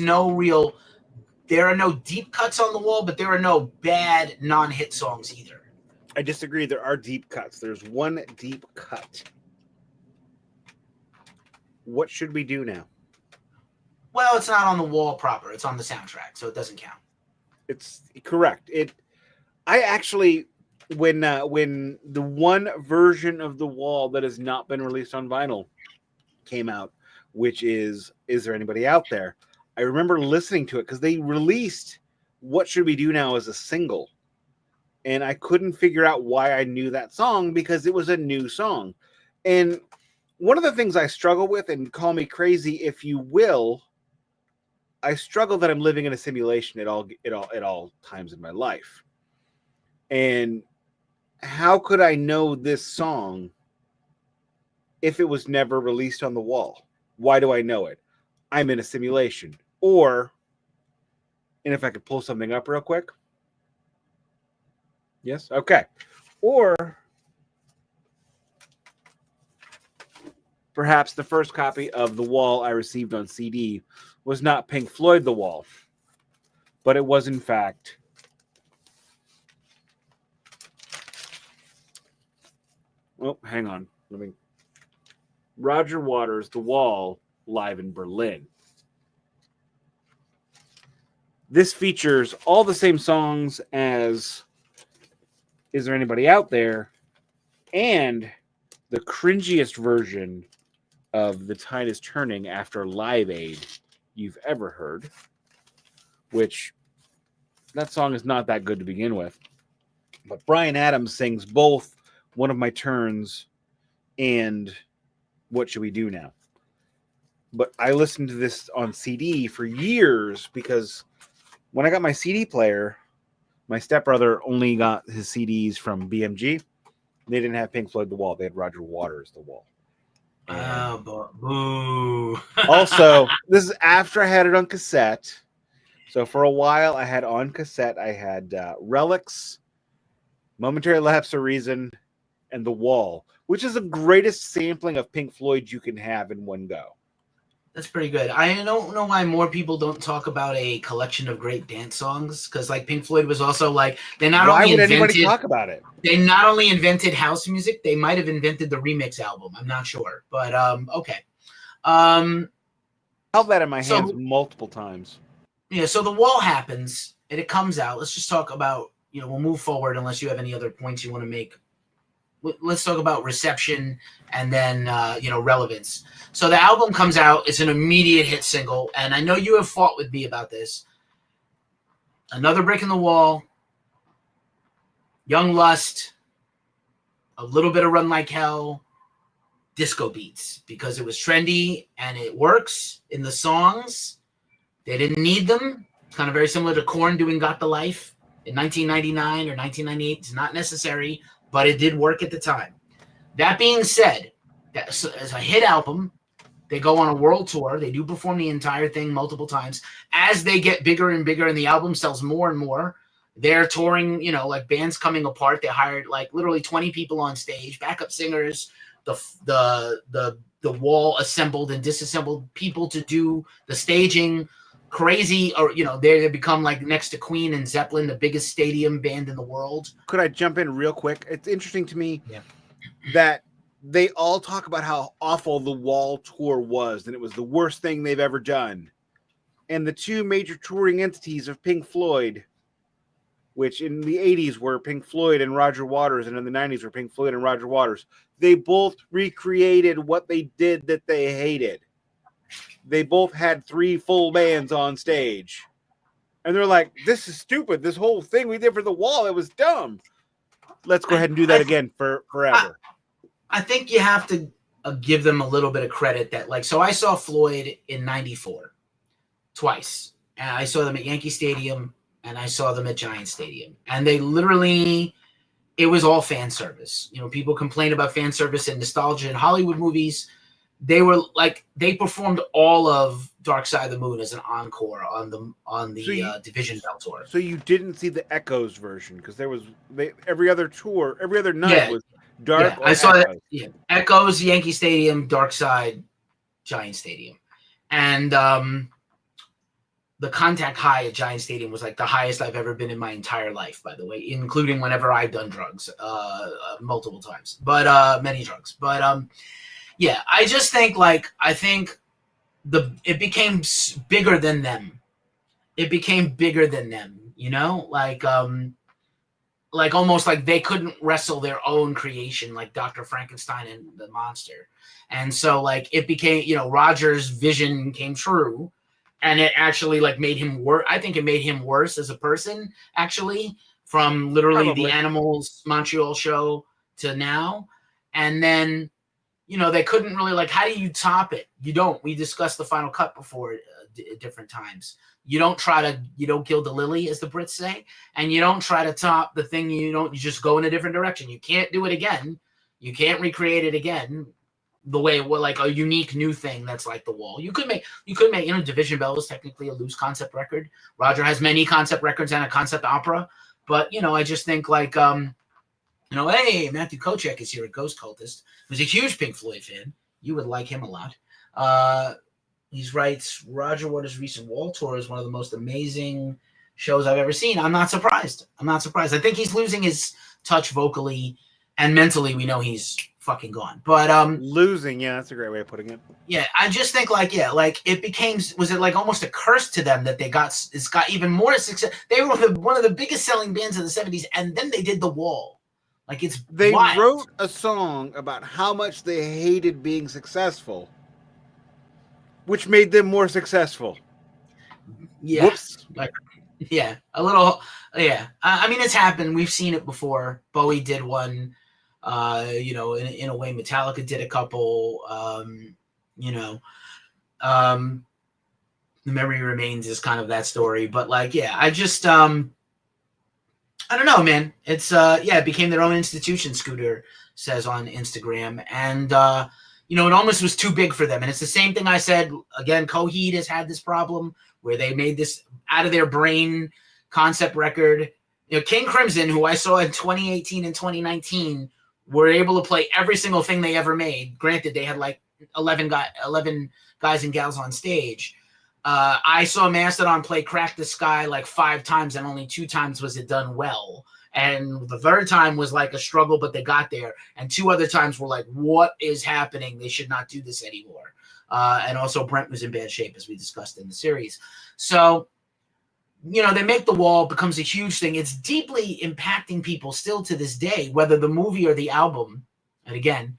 are no deep cuts on the Wall, but there are no bad non-hit songs either. I disagree. There are deep cuts. There's one deep cut. What should we do now? Well, it's not on the Wall proper. It's on the soundtrack, so it doesn't count. It's correct. I actually, when the one version of the Wall that has not been released on vinyl came out, which is There Anybody Out There? I remember listening to it because they released What Should We Do Now as a single. And I couldn't figure out why I knew that song because it was a new song. And one of the things I struggle with, and call me crazy if you will, I struggle that I'm living in a simulation at all times in my life. And how could I know this song if it was never released on the Wall? Why do I know it? I'm in a simulation. And if I could pull something up real quick. Yes? Okay. Or perhaps the first copy of The Wall I received on CD was not Pink Floyd The Wall, but it was in fact hang on. Roger Waters' The Wall live in Berlin. This features all the same songs as Is There Anybody Out There and the cringiest version of The Tide Is Turning After Live Aid you've ever heard, which that song is not that good to begin with. But Bryan Adams sings both One of My Turns and What Should We Do Now? But I listened to this on CD for years because when I got my CD player, my stepbrother only got his CDs from BMG. They didn't have Pink Floyd The Wall. They had Roger Waters The Wall. Boo. Also, this is after I had it on cassette. So for a while, I had on cassette, I had Relics, Momentary Lapse of Reason, and The Wall, which is the greatest sampling of Pink Floyd you can have in one go. That's pretty good. I don't know why more people don't talk about a collection of great dance songs, because like Pink Floyd was also like Why would anybody talk about it? They not only invented house music, they might have invented the remix album. I'm not sure, but okay. Held that in my hands multiple times. Yeah, so The Wall happens and it comes out. Let's just talk about, we'll move forward unless you have any other points you want to make. Let's talk about reception and then, relevance. So the album comes out. It's an immediate hit single. And I know you have fought with me about this. Another Brick in the Wall, Young Lust, a little bit of Run Like Hell, disco beats, because it was trendy and it works in the songs. They didn't need them. It's kind of very similar to Korn doing Got the Life in 1999 or 1998. It's not necessary, but it did work at the time. That being said, as a hit album, they go on a world tour. They do perform the entire thing multiple times. As they get bigger and bigger and the album sells more and more, they're touring, like bands coming apart. They hired like literally 20 people on stage, backup singers, the Wall assembled and disassembled people to do the staging. Crazy, or they become like next to Queen and Zeppelin, the biggest stadium band in the world. Could I jump in real quick? It's interesting to me that they all talk about how awful the Wall tour was, and it was the worst thing they've ever done. And the two major touring entities of Pink Floyd, which in the 80s were Pink Floyd and Roger Waters, and in the 90s were Pink Floyd and Roger Waters, they both recreated what they did that they hated. They both had 3 full bands on stage. And they're like, this is stupid. This whole thing we did for the Wall, it was dumb. Let's go ahead and do that again forever. I think you have to give them a little bit of credit that, so I saw Floyd in 94 twice. And I saw them at Yankee Stadium and I saw them at Giant Stadium. And they literally, it was all fan service. People complain about fan service and nostalgia in Hollywood movies. They were they performed all of Dark Side of the Moon as an encore on the Division Bell tour. So you didn't see the Echoes version, because there was every other night was Dark. Yeah, I saw that. Yeah, Echoes, Yankee Stadium, Dark Side, Giant Stadium, and the Contact High at Giant Stadium was the highest I've ever been in my entire life. By the way, including whenever I've done drugs, multiple times, but many drugs, but yeah, I just think it became bigger than them. It became bigger than them, almost like they couldn't wrestle their own creation, like Dr. Frankenstein and the monster. And so it became, Roger's vision came true, and it actually made him worse. I think it made him worse as a person, actually, from literally the Animals Montreal show to now. And then, they couldn't really how do you top it? You don't. We discussed the Final Cut before at different times. You don't kill the lily, as the Brits say, and you don't try to top the thing. You just go in a different direction. You can't do it again. You can't recreate it again the way it was a unique new thing that's like the Wall. You could make Division Bell is technically a loose concept record. Roger has many concept records and a concept opera, but I just think hey, Matthew Kochek is here at Ghost Cultist. Who's a huge Pink Floyd fan. You would like him a lot. He writes, Roger Waters' recent Wall tour is one of the most amazing shows I've ever seen. I'm not surprised. I think he's losing his touch vocally, and mentally we know he's fucking gone. But losing, yeah, that's a great way of putting it. Yeah, I just think it became, was it almost a curse to them that it's got even more success. They were one of the biggest selling bands of the 70s, and then they did the Wall. They wild. wrote a song about how much they hated being successful, which made them more successful. Yeah. Whoops. Yeah. A little. Yeah. I mean, it's happened. We've seen it before. Bowie did one. In a way, Metallica did a couple. The Memory Remains is kind of that story. But I just I don't know, man. It's it became their own institution, Scooter says on Instagram. And it almost was too big for them. And it's the same thing I said. Again, Coheed has had this problem where they made this out of their brain concept record. King Crimson, who I saw in 2018 and 2019, were able to play every single thing they ever made. Granted, they had like 11 guys and gals on stage. I saw Mastodon play Crack the Sky like 5 times, and only 2 times was it done well. And the third time was like a struggle, but they got there. And 2 other times were like, what is happening? They should not do this anymore. And also Brent was in bad shape, as we discussed in the series. So, you know, they make The Wall, becomes a huge thing. It's deeply impacting people still to this day, whether the movie or the album. And again,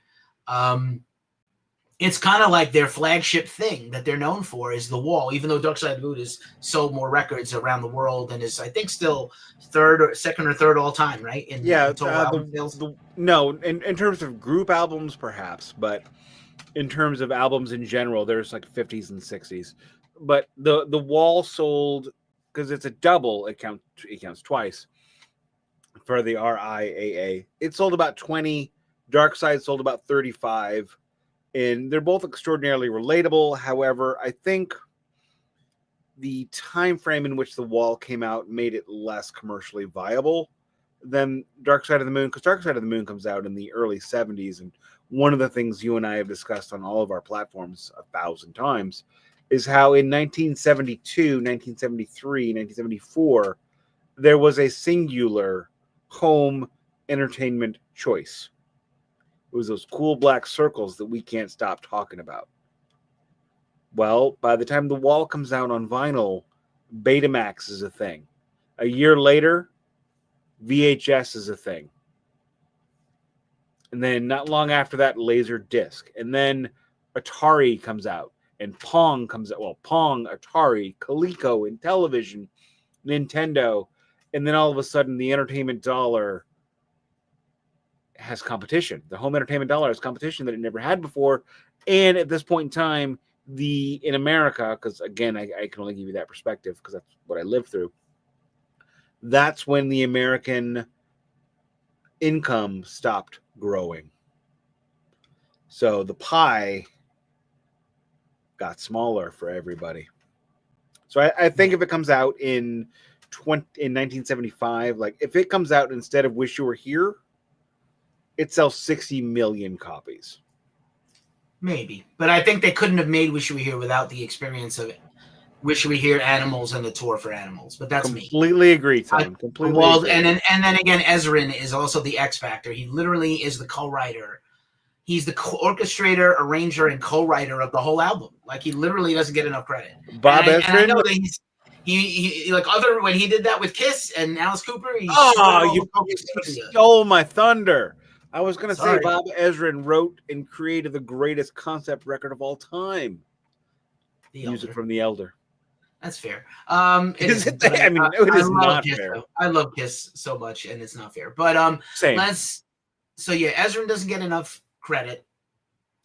it's kind of like their flagship thing that they're known for is The Wall, even though Dark Side of the Moon has sold more records around the world and is, I think, still second or third all time, right? In total album sales. No, in terms of group albums, perhaps, but in terms of albums in general, there's like 50s and 60s. But the Wall sold, because it's a double, it counts twice for the RIAA. It sold about 20. Dark Side sold about 35. And they're both extraordinarily relatable. However, I think the time frame in which The Wall came out made it less commercially viable than Dark Side of the Moon, because Dark Side of the Moon comes out in the early 70s. And one of the things you and I have discussed on all of our platforms 1,000 times is how in 1972, 1973, 1974, there was a singular home entertainment choice. It was those cool black circles that we can't stop talking about. Well, by the time The Wall comes out on vinyl, Betamax is a thing. A year later, VHS is a thing. And then not long after that, Laserdisc. And then Atari comes out. And Pong comes out. Well, Pong, Atari, Coleco in television, Nintendo. And then all of a sudden, the entertainment dollar has competition. The home entertainment dollar has competition that it never had before. And at this point in time, in America, because again, I can only give you that perspective because that's what I lived through. That's when the American income stopped growing. So the pie got smaller for everybody. So I think if it comes out in 1975, like if it comes out instead of Wish You Were Here, it sells 60 million copies. Maybe. But I think they couldn't have made Wish You Were Here without the experience of it. Wish You Were Here, Animals, and the tour for Animals. But that's completely agree, Tom. Completely agree. And then again, Ezrin is also the X Factor. He literally is the co-writer. He's the orchestrator, arranger, and co-writer of the whole album. Like, he literally doesn't get enough credit. Bob Ezrin? And I know that he like when he did that with Kiss and Alice Cooper. You stole my thunder. I was going to say Bob Ezrin wrote and created the greatest concept record of all time. Music from The Elder. That's fair. It is not fair. I love Kiss so much, and it's not fair. But same. Ezrin doesn't get enough credit,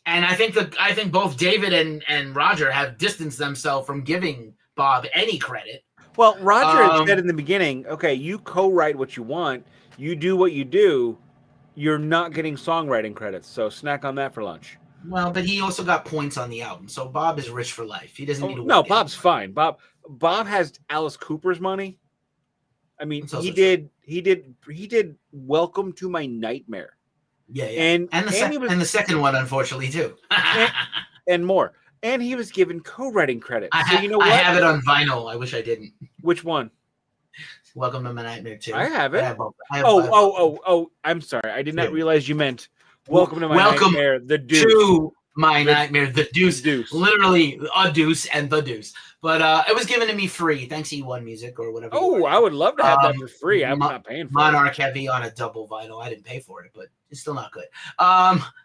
and I think both David and Roger have distanced themselves from giving Bob any credit. Well, Roger had said in the beginning, okay, you co-write what you want, you do what you do, you're not getting songwriting credits, so snack on that for lunch. Well, but he also got points on the album, so Bob is rich for life. He doesn't need to. No, Bob's fine. Bob has Alice Cooper's money. I mean, he did Welcome to My Nightmare. Yeah. And the second one, unfortunately, too. and more. And he was given co-writing credit. You know what? I have it on vinyl. I wish I didn't. Which one? Welcome to My Nightmare 2. I have it. I'm sorry. I did not realize you meant Welcome to My Nightmare, The Deuce. To My Nightmare, The Deuce. Literally, a deuce and the deuce. But it was given to me free, thanks to E1 Music or whatever. Oh, I would love to have that for free. I'm not paying for Monarch Heavy on a double vinyl. I didn't pay for it, but it's still not good.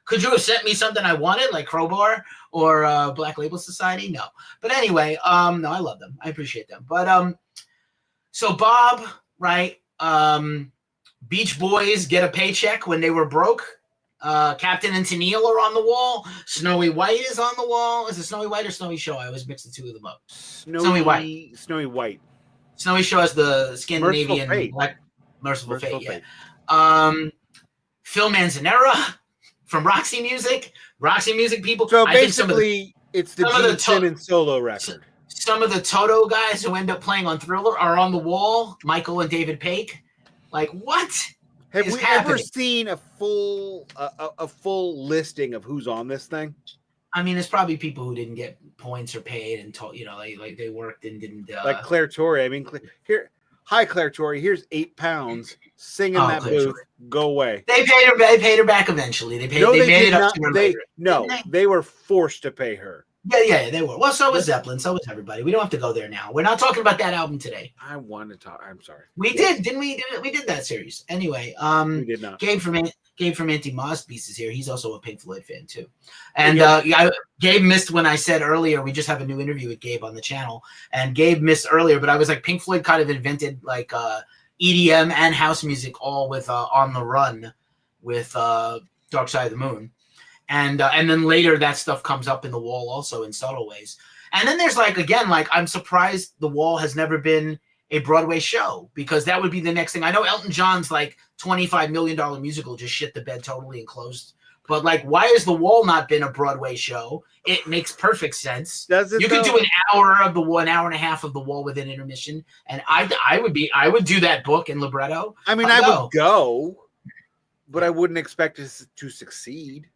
Could you have sent me something I wanted, like Crowbar or Black Label Society? No. But anyway, no, I love them. I appreciate them. But so Bob, right? Beach Boys get a paycheck when they were broke. Captain and Tennille are on the wall. Snowy White is on the wall. Is it Snowy White or Snowy Show? I always mix the two of them up. Snowy White. Snowy White. Snowy Show has the Scandinavian Merciful Fate. Yeah. Phil Manzanera from Roxy Music. Roxy Music people. So basically, it's the Gene Simmons solo record. Some of the Toto guys who end up playing on Thriller are on the wall. Michael and David Paik. Like, what? Have is we happening. ever seen a full listing of who's on this thing? I mean, it's probably people who didn't get points or paid and told, like they worked and didn't. Like Claire Torrey. I mean, here, hi Claire Torrey. Here's £8. Sing in that Claire booth. Torrey. Go away. They paid her. They paid her back eventually. They paid. No, they made did it up not. to her They later. no, they were forced to pay her. Yeah, they were. Well, so was Zeppelin. So was everybody. We don't have to go there now. We're not talking about that album today. I want to talk. I'm sorry. We did, didn't we? We did that series. Anyway, We did not. Gabe from Anti-Moss-Beast is here. He's also a Pink Floyd fan too. And Gabe missed when I said earlier, we just have a new interview with Gabe on the channel. And Gabe missed earlier, but I was like, Pink Floyd kind of invented like EDM and house music all with On the Run with Dark Side of the Moon. And then later that stuff comes up in The Wall also in subtle ways. And then there's like, again, like I'm surprised The Wall has never been a Broadway show, because that would be the next thing. I know Elton John's like $25 million musical just shit the bed totally and closed. But like, why has The Wall not been a Broadway show? It makes perfect sense. Does it? You could do an hour and a half of The Wall with an intermission, and I would do that book and libretto. I mean, I would go, but I wouldn't expect it to succeed.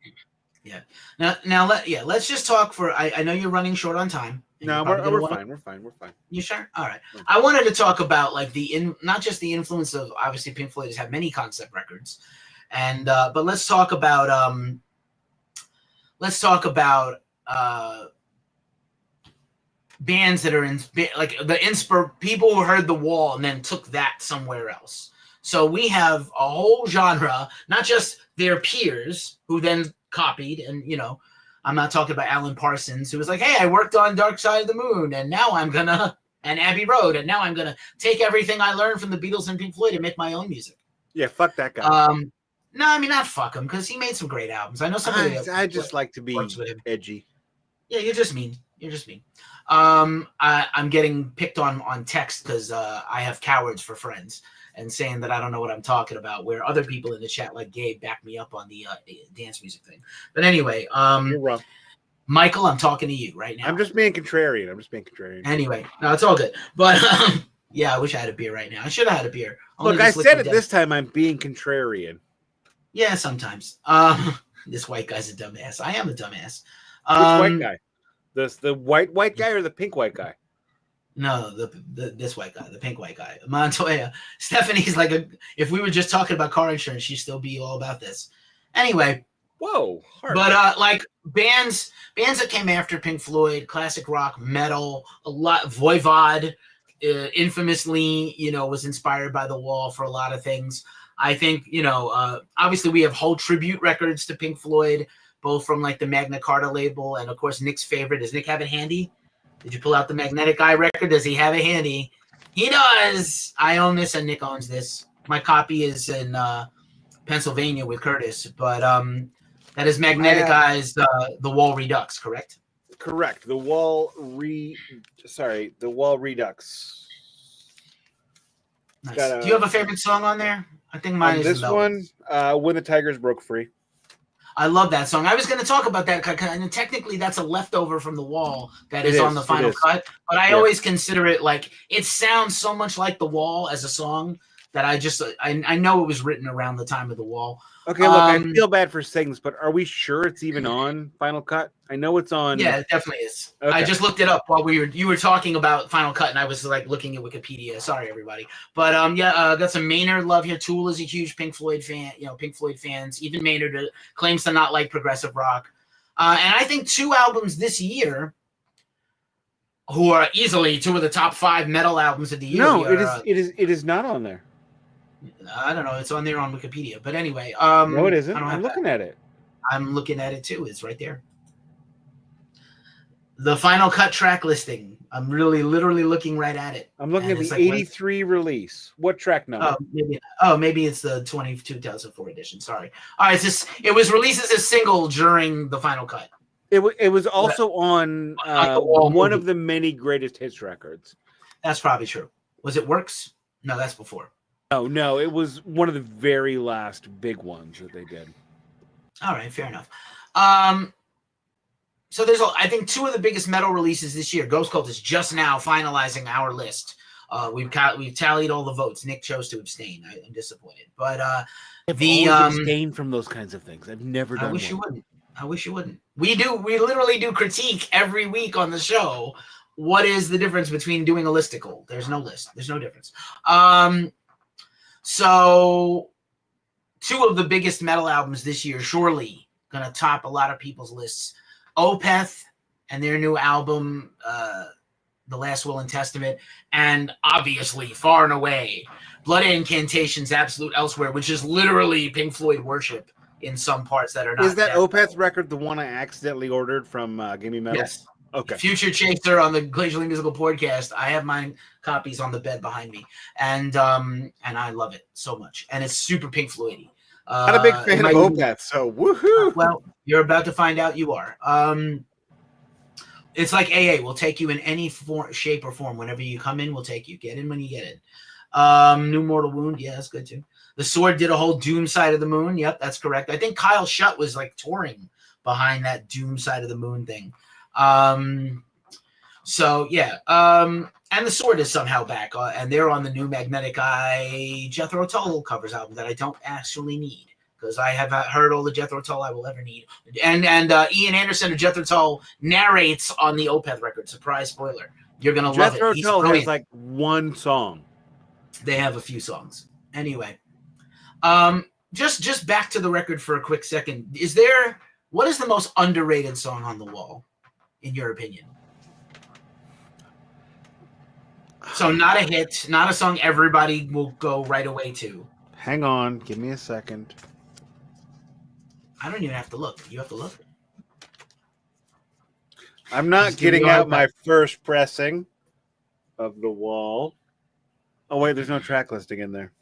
Yeah. Let's just talk for. I know you're running short on time. No, we're fine. We're fine. You sure? All right. Yeah. I wanted to talk about like not just the influence of, obviously Pink Floyd has had many concept records, and but let's talk about bands that are in like the people who heard The Wall and then took that somewhere else. So we have a whole genre, not just their peers who then copied, and I'm not talking about Alan Parsons, who was like, hey, I worked on Dark Side of the Moon, and now I'm gonna, and Abbey Road, and now I'm gonna take everything I learned from the Beatles and Pink Floyd and make my own music. Yeah, fuck that guy. No, I mean, not fuck him, because he made some great albums. I know somebody. I just like to be edgy. Yeah, you're just mean. I'm getting picked on text because I have cowards for friends and saying that I don't know what I'm talking about, where other people in the chat like Gabe back me up on the dance music thing. But anyway, you're wrong. Michael, I'm talking to you right now. I'm just being contrarian. Anyway, no, it's all good. But yeah, I wish I had a beer right now. I should have had a beer. Look, I said it this time. I'm being contrarian. Yeah, sometimes. This white guy's a dumbass. I am a dumbass. Which white guy? The white guy or the pink white guy? No, this white guy, the pink white guy. Montoya. Stephanie's like, if we were just talking about car insurance, she'd still be all about this. Anyway. Whoa. Hard. But like bands that came after Pink Floyd, classic rock, metal, a lot. Voivod, infamously, was inspired by The Wall for a lot of things. I think, obviously we have whole tribute records to Pink Floyd, both from like the Magna Carta label, and of course Nick's favorite. Does Nick have it handy? Did you pull out the Magnetic Eye record? Does he have it handy? He does. I own this and Nick owns this. My copy is in Pennsylvania with Curtis, but that is Magnetic Eye's The Wall Redux, correct? Correct. The Wall Redux. Nice. Do you have a favorite song on there? I think mine is this one, When the Tigers Broke Free. I love that song. I was going to talk about that, and technically that's a leftover from The Wall that is on the final cut. But I always consider it like, it sounds so much like The Wall as a song that I know it was written around the time of The Wall. Okay, look, I feel bad for things, but are we sure it's even on Final Cut? I know it's on. Yeah, it definitely is. Okay. I just looked it up while you were talking about Final Cut, and I was like looking at Wikipedia. Sorry, everybody. But got some Maynard love here. Tool is a huge Pink Floyd fan. Pink Floyd fans. Even Maynard claims to not like progressive rock. And I think 2 albums this year, who are easily 2 of the top 5 metal albums of the year. No, it is not on there. I don't know. It's on there on Wikipedia. But anyway. No, it isn't. I'm looking at it. I'm looking at it too. It's right there. The Final Cut track listing. I'm literally looking right at it. I'm looking at the 83 release. What track number? Maybe it's the 2004 edition. Sorry. All right. It was released as a single during the Final Cut. It was also on one of the many greatest hits records. That's probably true. Was it Works? No, that's before. No, it was one of the very last big ones that they did. All right, fair enough. So there's, I think, 2 of the biggest metal releases this year. Ghost Cult is just now finalizing our list We've tallied all the votes. Nick chose to abstain. I'm disappointed, but I've always abstained from those kinds of things. I've never done. I wish you wouldn't. We literally do critique every week on the show. What is the difference between doing a listicle? There's no list. There's no difference. So 2 of the biggest metal albums this year, surely gonna top a lot of people's lists. Opeth and their new album, The Last Will and Testament, and obviously, far and away, Blood Incantation's Absolute Elsewhere, which is literally Pink Floyd worship in some parts that are not. Is that Opeth record the one I accidentally ordered from Gimme Metal? Yes. Okay. Future Chaser on the Glacially Musical podcast. I have mine copies on the bed behind me, and I love it so much. And it's super Pink Floyd-y. Not a big fan of Opeth, so woohoo! Well, you're about to find out you are. It's like AA. We'll take you in any shape or form. Whenever you come in, we'll take you. Get in when you get in. New Mortal Wound. Yeah, that's good too. The Sword did a whole Doom Side of the Moon. Yep, that's correct. I think Kyle Shutt was like touring behind that Doom Side of the Moon thing. So yeah. And the Sword is somehow back, and they're on the new Magnetic Eye Jethro Tull covers album that I don't actually need, because I have heard all the Jethro Tull I will ever need. And Ian Anderson of Jethro Tull narrates on the Opeth record. Surprise spoiler. You're going to love it. Jethro Tull has like one song. They have a few songs. Anyway, just back to the record for a quick second. What is the most underrated song on the wall, in your opinion? So not a hit, not a song everybody will go right away to. Hang on. Give me a second. I don't even have to look. You have to look. I'm not getting out my first pressing of The Wall. Oh, wait, there's no track listing in there.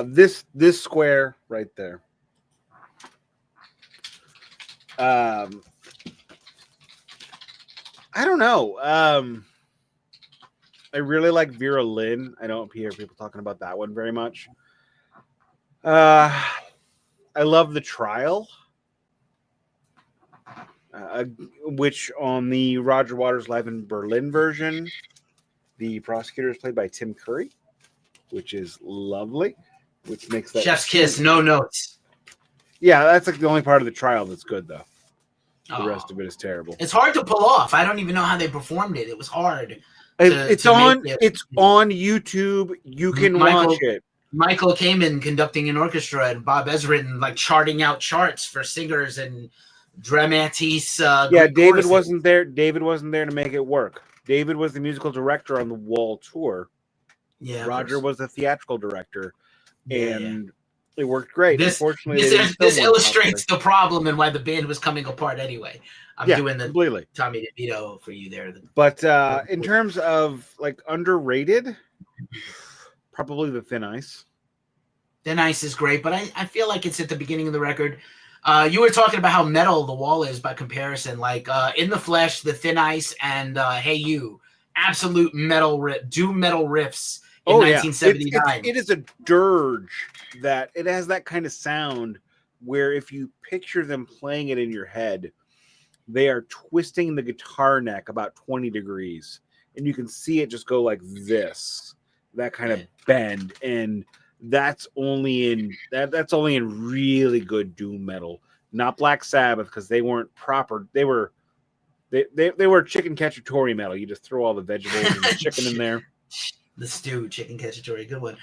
This square right there. I don't know. I really like Vera Lynn. I don't hear people talking about that one very much. I love The Trial, which on the Roger Waters Live in Berlin version, the prosecutor is played by Tim Curry, which is lovely, which makes that Chef's Kiss, no notes. Yeah, that's like the only part of The Trial that's good, though. The rest of it is terrible. It's hard to pull off. I don't even know how they performed it. It was hard. It's on YouTube. You can watch it. Michael Kamen conducting an orchestra and Bob Ezrin like charting out charts for singers and dramatis. Yeah, David wasn't there. David wasn't there to make it work. David was the musical director on the Wall tour. Yeah, Roger was the theatrical director, and it worked great. Unfortunately, this illustrates the problem and why the band was coming apart anyway. I'm doing the completely Tommy DeVito for you there. But in terms of like underrated, probably the Thin Ice. Thin Ice is great, but I feel like it's at the beginning of the record. You were talking about how metal The Wall is by comparison. Like In the Flesh, the Thin Ice, and Hey You, absolute doom metal riffs in 1979. It is a dirge that it has that kind of sound where if you picture them playing it in your head, they are twisting the guitar neck about 20 degrees, and you can see it just go like this, that kind of bend, and that's only in really good doom metal, not Black Sabbath, because they weren't proper. They were chicken cacciatore metal. You just throw all the vegetables and the chicken in there. The stew, chicken cacciatore, good one.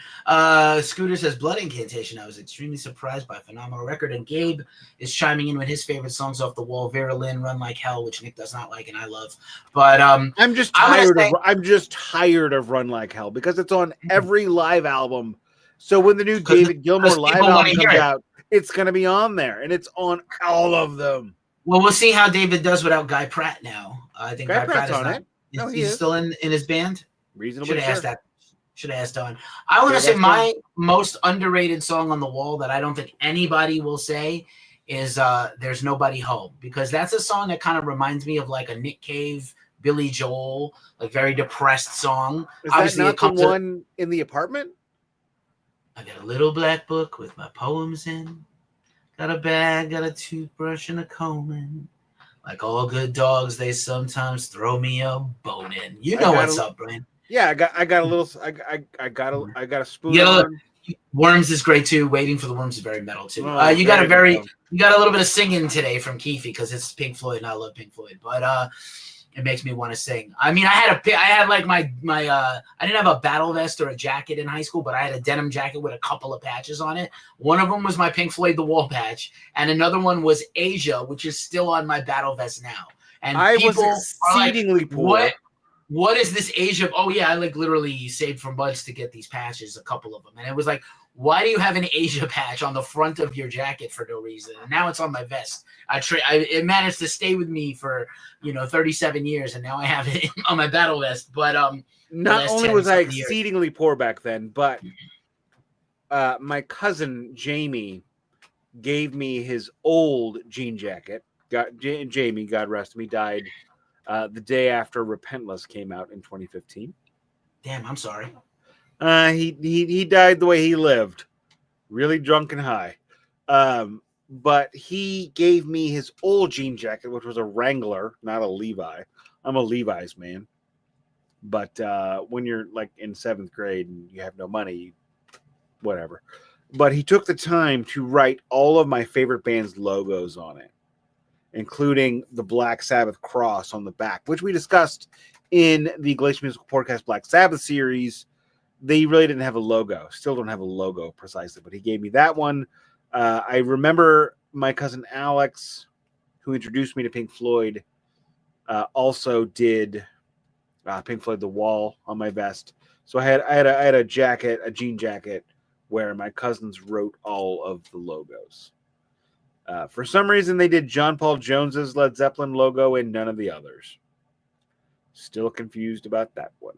Scooter says Blood Incantation. I was extremely surprised by phenomenal record. And Gabe is chiming in with his favorite songs off the wall: Vera Lynn, Run Like Hell, which Nick does not like and I love. But I'm just tired of Run Like Hell because it's on every live album. So when the new David Gilmour live album comes out, it's going to be on there, and it's on all of them. Well, we'll see how David does without Guy Pratt now. I think Guy Pratt is on not. It. No, he's still in his band. Reasonably Should have asked Don. I want to say my most underrated song on the wall that I don't think anybody will say is There's Nobody Home, because that's a song that kind of reminds me of like a Nick Cave, Billy Joel, like very depressed song. Is Obviously, that not the one in the apartment? I got a little black book with my poems in. Got a bag, got a toothbrush and a comb in. Like all good dogs, they sometimes throw me a bone in. You know what's up, Brian. Yeah, I got a little. I got a spoon. Worms is great too. Waiting for the Worms is very metal too. Oh, You got a little bit of singing today from Keefy because it's Pink Floyd and I love Pink Floyd, but it makes me want to sing. I mean, I had like my I didn't have a battle vest or a jacket in high school, but I had a denim jacket with a couple of patches on it. One of them was my Pink Floyd The Wall patch, and another one was Asia, which is still on my battle vest now. And I people was exceedingly are like, poor. What is this Asia? Oh yeah, I like literally saved for months to get these patches, a couple of them, and it was like, why do you have an Asia patch on the front of your jacket for no reason? And now it's on my vest. It managed to stay with me for 37 years, and now I have it on my battle vest. But not only was I exceedingly poor back then, but my cousin Jamie gave me his old jean jacket. Jamie, God rest him, he died the day after Repentless came out in 2015. Damn, I'm sorry. He died the way he lived, really drunk and high. But he gave me his old jean jacket, which was a Wrangler, not a Levi. I'm a Levi's man. But when you're like in 7th grade and you have no money, whatever. But he took the time to write all of my favorite band's logos on it, including the Black Sabbath cross on the back, which we discussed in the Glacially Musical Podcast Black Sabbath series. They really didn't have a logo. Still don't have a logo precisely, but he gave me that one. I remember my cousin Alex, who introduced me to Pink Floyd, also did Pink Floyd The Wall on my vest. So I had a jacket, a jean jacket, where my cousins wrote all of the logos. For some reason, they did John Paul Jones's Led Zeppelin logo and none of the others. Still confused about that one.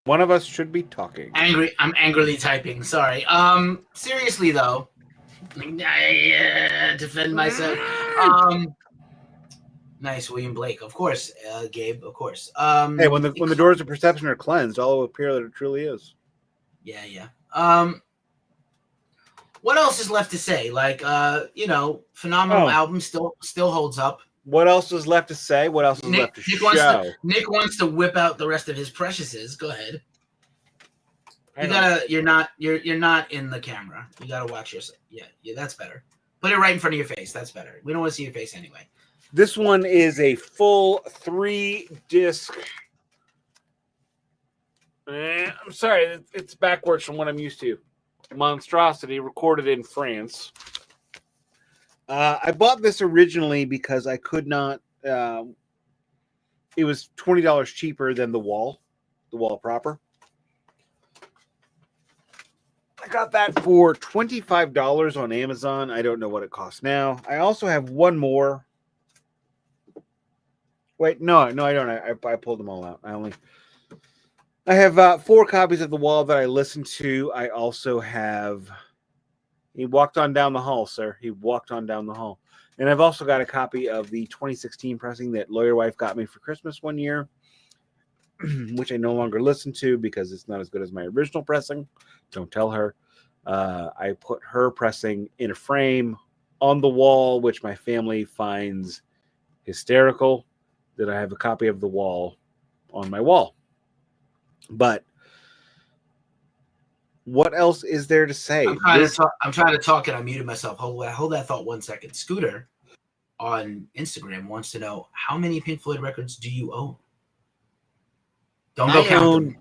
One of us should be talking. I'm angrily typing. Sorry. Seriously though, I defend myself. Nice, William Blake. Of course, Gabe. Of course. Hey, when the doors of perception are cleansed, all will appear that it truly is. Yeah. What else is left to say? Like, phenomenal album, still holds up. What else is left to say? What else is left to show? Nick wants to whip out the rest of his preciouses. Go ahead. You're not in the camera. You gotta watch yourself. Yeah, that's better. Put it right in front of your face. That's better. We don't want to see your face anyway. This one is a full 3-disc. I'm sorry, it's backwards from what I'm used to. Monstrosity, recorded in France. I bought this originally because I could not. It was $20 cheaper than the wall proper. I got that for $25 on Amazon. I don't know what it costs now. I also have one more. Wait, no, I don't. I pulled them all out. I have 4 copies of The Wall that I listened to. I also have. He walked on down the hall, sir. He walked on down the hall. And I've also got a copy of the 2016 pressing that Lawyer Wife got me for Christmas one year, which I no longer listen to because it's not as good as my original pressing. Don't tell her. I put her pressing in a frame on the wall, which my family finds hysterical, that I have a copy of The Wall on my wall. But what else is there to say? I'm trying to talk and I muted myself. Hold that thought 1 second. Scooter on Instagram wants to know, how many Pink Floyd records do you own? Don't go count them.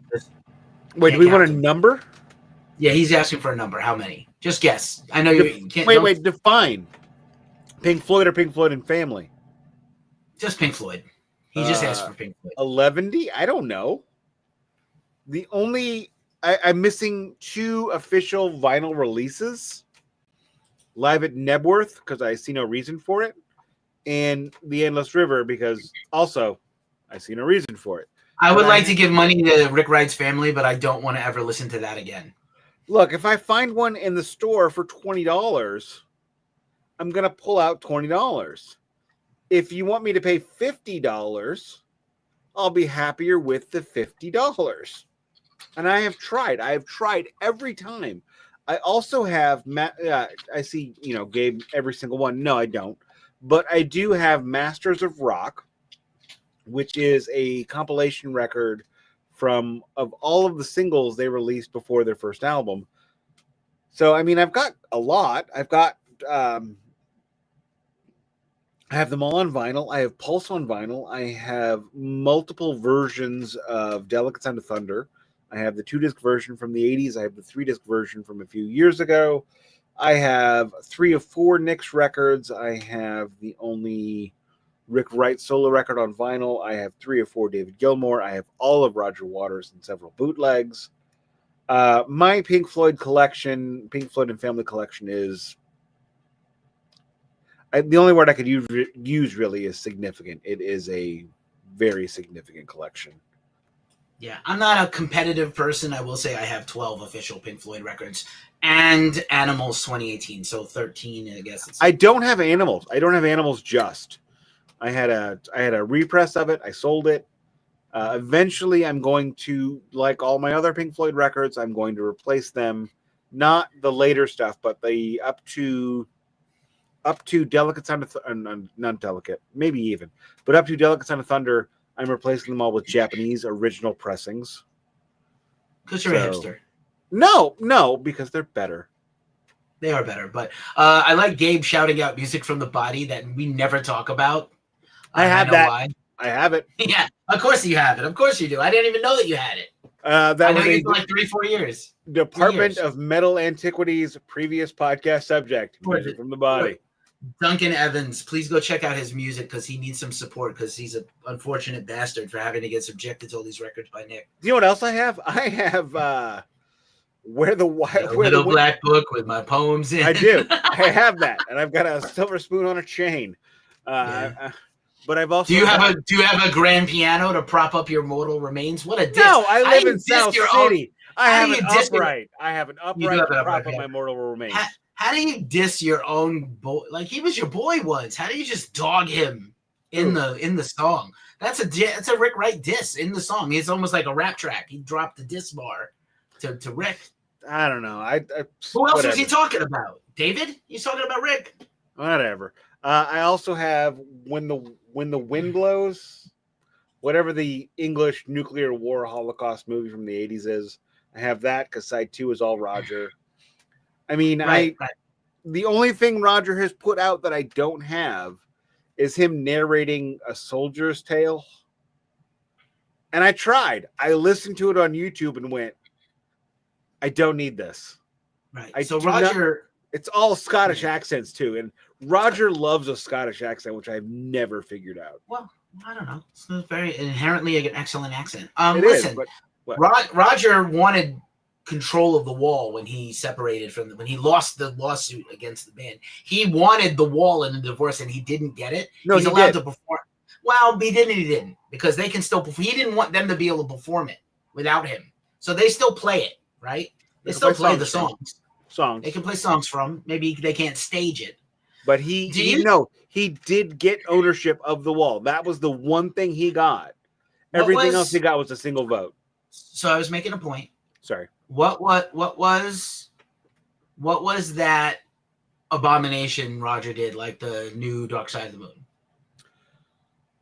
Wait, do we want a number? Yeah, he's asking for a number. How many? Just guess. I know you can't. Wait, define. Pink Floyd or Pink Floyd and Family? Just Pink Floyd. He just asked for Pink Floyd. 11? I don't know. The only... I'm missing 2 official vinyl releases. Live at Nebworth, because I see no reason for it. And The Endless River, because also I see no reason for it. I would like to give money to Rick Wright's Family, but I don't want to ever listen to that again. Look, if I find one in the store for $20, I'm going to pull out $20. If you want me to pay $50, I'll be happier with the $50. And I have tried. Every time. I also have I see, Gabe, every single one. No, I don't. But I do have Masters of Rock, which is a compilation record of all of the singles they released before their first album. So, I mean, I've got a lot. I have them all on vinyl. I have Pulse on vinyl. I have multiple versions of Delicate Sound of Thunder. I have the 2-disc version from the 80s. I have the 3-disc version from a few years ago. I have 3 of 4 Nik's records. I have the only Rick Wright solo record on vinyl. I have 3 of 4 David Gilmour. I have all of Roger Waters and several bootlegs. My Pink Floyd collection, Pink Floyd and Family collection, is the only word I could use really is significant. It is a very significant collection. Yeah, I'm not a competitive person. I will say I have 12 official Pink Floyd records and Animals 2018, so 13, I guess. I don't have Animals. I don't have Animals just. I had a repress of it. I sold it. Eventually, I'm going to, like all my other Pink Floyd records, I'm going to replace them. Not the later stuff, but the up to Delicate Sound of not Delicate, maybe even, but up to Delicate Sound of Thunder, I'm replacing them all with Japanese original pressings. Because you're a hipster. No, because they're better. They are better, but I like Gabe shouting out music from the body that we never talk about. I have that. Why. I have it. Yeah, of course you have it. Of course you do. I didn't even know that you had it. That was for like 3-4 years. Department of Metal Antiquities previous podcast subject. Music from the body. Duncan Evans, please go check out his music because he needs some support because he's an unfortunate bastard for having to get subjected to all these records by Nik. Do you know what else I have? I have Where the Little Black Book with my poems in. I do. I have that, and I've got a silver spoon on a chain. But I've also do you have a grand piano to prop up your mortal remains? What a diss! No, I live in South City. I have an upright. I have an upright to prop up my mortal remains. How do you diss your own boy? Like he was your boy once. How do you just dog him in the song? That's a Rick Wright diss in the song. It's almost like a rap track. He dropped the diss bar to Rick. I don't know. Who else was he talking about? David? He's talking about Rick. Whatever. I also have when the wind blows, whatever the English nuclear war Holocaust movie from the 80s is. I have that because side 2 is all Roger. I mean, right. The only thing Roger has put out that I don't have is him narrating A Soldier's Tale. And I tried. I listened to it on YouTube and went, I don't need this. Right. So Roger... It's all Scottish accents too. And Roger loves a Scottish accent, which I've never figured out. Well, I don't know. It's very inherently an excellent accent. Listen, Roger wanted control of the Wall when he separated from when he lost the lawsuit against the band. He wanted the Wall in the divorce and he didn't get it. No, he's allowed to perform. Well, he didn't because they can still perform. He didn't want them to be able to perform it without him. So they still play it, right? They still play the songs. They can play songs from. Maybe they can't stage it. But he did get ownership of the Wall. That was the one thing he got. Everything else he got was a single vote. So I was making a point. Sorry. What was that abomination Roger did, like the new Dark Side of the Moon?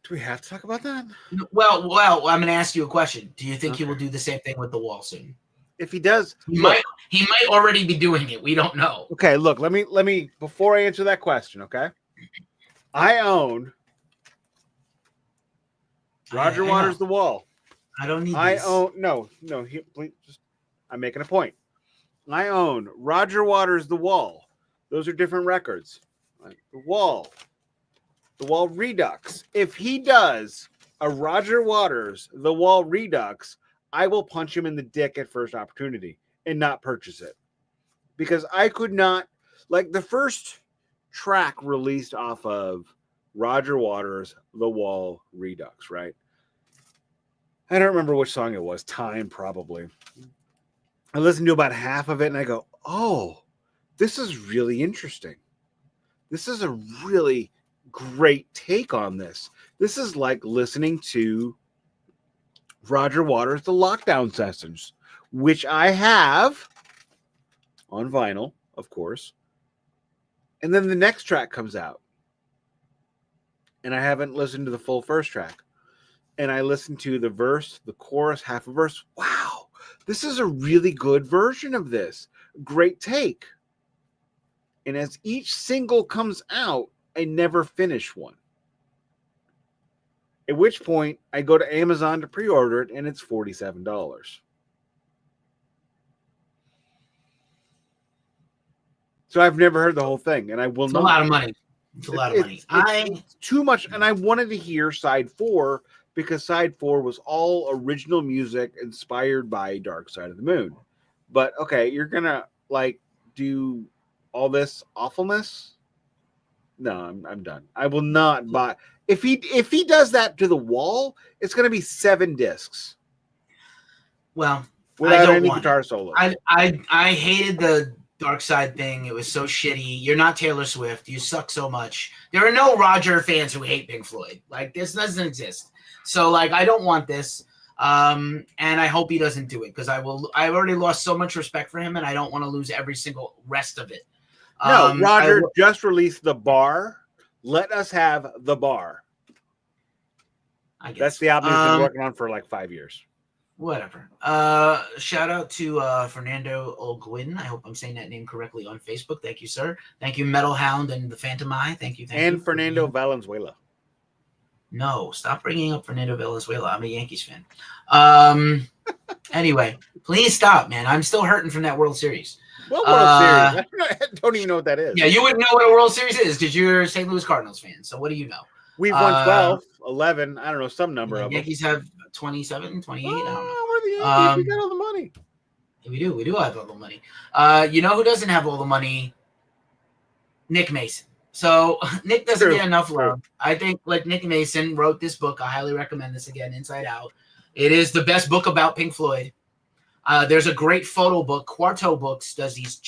Do we have to talk about that? Well, I'm going to ask you a question. Do you think he will do the same thing with the Wall soon? If he does, he might already be doing it. We don't know. Okay, look, let me before I answer that question, okay? I own Roger Waters' The Wall. I don't need please, I'm making a point. I own Roger Waters' The Wall. Those are different records. The Wall Redux. If he does a Roger Waters' The Wall Redux, I will punch him in the dick at first opportunity and not purchase it. Because I could not, like the first track released off of Roger Waters' The Wall Redux, right? I don't remember which song it was. Time, probably. I listened to about half of it and I go, oh, this is really interesting. This is a really great take on this. This is like listening to Roger Waters' The Lockdown Sessions, which I have on vinyl, of course. And then the next track comes out. and I haven't listened to the full first track. And I listened to the verse, the chorus, half a verse. Wow, this is a really good version of this. Great take. And as each single comes out, I never finish one. At which point, I go to Amazon to pre-order it, and it's $47. So I've never heard the whole thing, and I will not. It's a lot of money. It's a lot of money. It's too much, and I wanted to hear side 4 because side 4 was all original music inspired by Dark Side of the Moon. But okay, you're gonna like do all this awfulness? No, I'm done. I will not buy. If he does that to the wall, it's gonna be 7 discs. Well, without any guitar solo. I hated the Dark Side thing. It was so shitty. You're not Taylor Swift. You suck so much. There are no Roger fans who hate Pink Floyd. Like, this doesn't exist. So, like, I don't want this. And I hope he doesn't do it because I've already lost so much respect for him, and I don't want to lose every single rest of it. No, Roger just released The Bar. Let us have The Bar. I guess. That's the album he's been working on for like 5 years. Whatever. Shout out to Fernando Olguin. I hope I'm saying that name correctly on Facebook. Thank you, sir. Thank you, Metal Hound and the Phantom Eye. Thank you. And Fernando Valenzuela. No, stop bringing up Fernando Valenzuela. I'm a Yankees fan. Anyway, please stop, man. I'm still hurting from that World Series. What World Series? I don't even know what that is. Yeah, you wouldn't know what a World Series is because you're a St. Louis Cardinals fan. So what do you know? We've won 12, 11, I don't know, some number of them. Yankees have 27, 28. I don't know. We're the Yankees. We got all the money. We do. We do have all the money. You know who doesn't have all the money? Nick Mason. So Nick doesn't get enough love. I think like Nick Mason wrote this book. I highly recommend this again, Inside Out. It is the best book about Pink Floyd. There's a great photo book. Quarto Books does these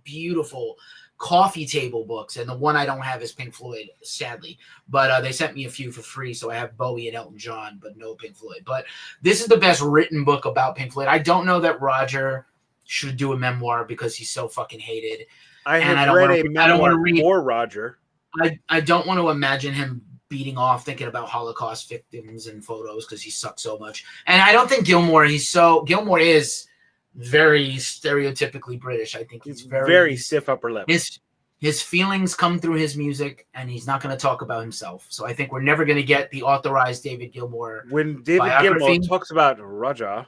beautiful coffee table books, and the one I don't have is Pink Floyd, sadly. But they sent me a few for free, so I have Bowie and Elton John, but no Pink Floyd. But this is the best written book about Pink Floyd. I don't know that Roger should do a memoir because he's so fucking hated. I don't want to read more Roger. I don't want to imagine him beating off thinking about Holocaust victims and photos because he sucks so much. And I don't think Gilmore is very stereotypically British. I think he's very stiff upper lip. His feelings come through his music, and he's not going to talk about himself. So I think we're never going to get the authorized David Gilmour. When David Gilmour talks about Roger.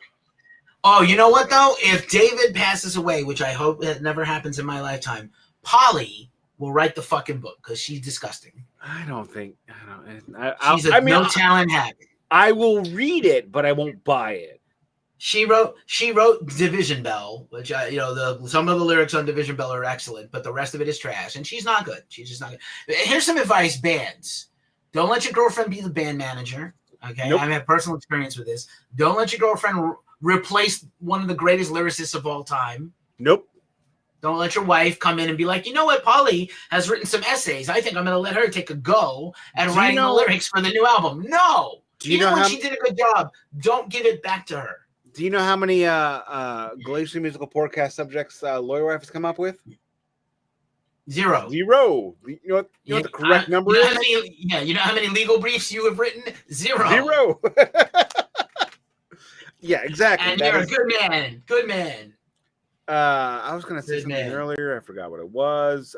Oh, you know what though? If David passes away, which I hope that never happens in my lifetime, Polly will write the fucking book because she's disgusting. She's a no talent habit. I will read it, but I won't buy it. She wrote Division Bell, which some of the lyrics on Division Bell are excellent, but the rest of it is trash. And she's not good. She's just not good. Here's some advice, bands. Don't let your girlfriend be the band manager. Okay. Nope. I've had personal experience with this. Don't let your girlfriend replace one of the greatest lyricists of all time. Nope. Don't let your wife come in and be like, you know what, Polly has written some essays. I think I'm going to let her take a go at writing the lyrics for the new album. No. Even when she did a good job, don't give it back to her. Do you know how many Glacially Musical podcast subjects Lawyer Wife has come up with? 0. You know what the correct number is? You know how many legal briefs you have written? 0. 0. Yeah, exactly. And you're a good man. Good man. I was going to say something earlier. I forgot what it was.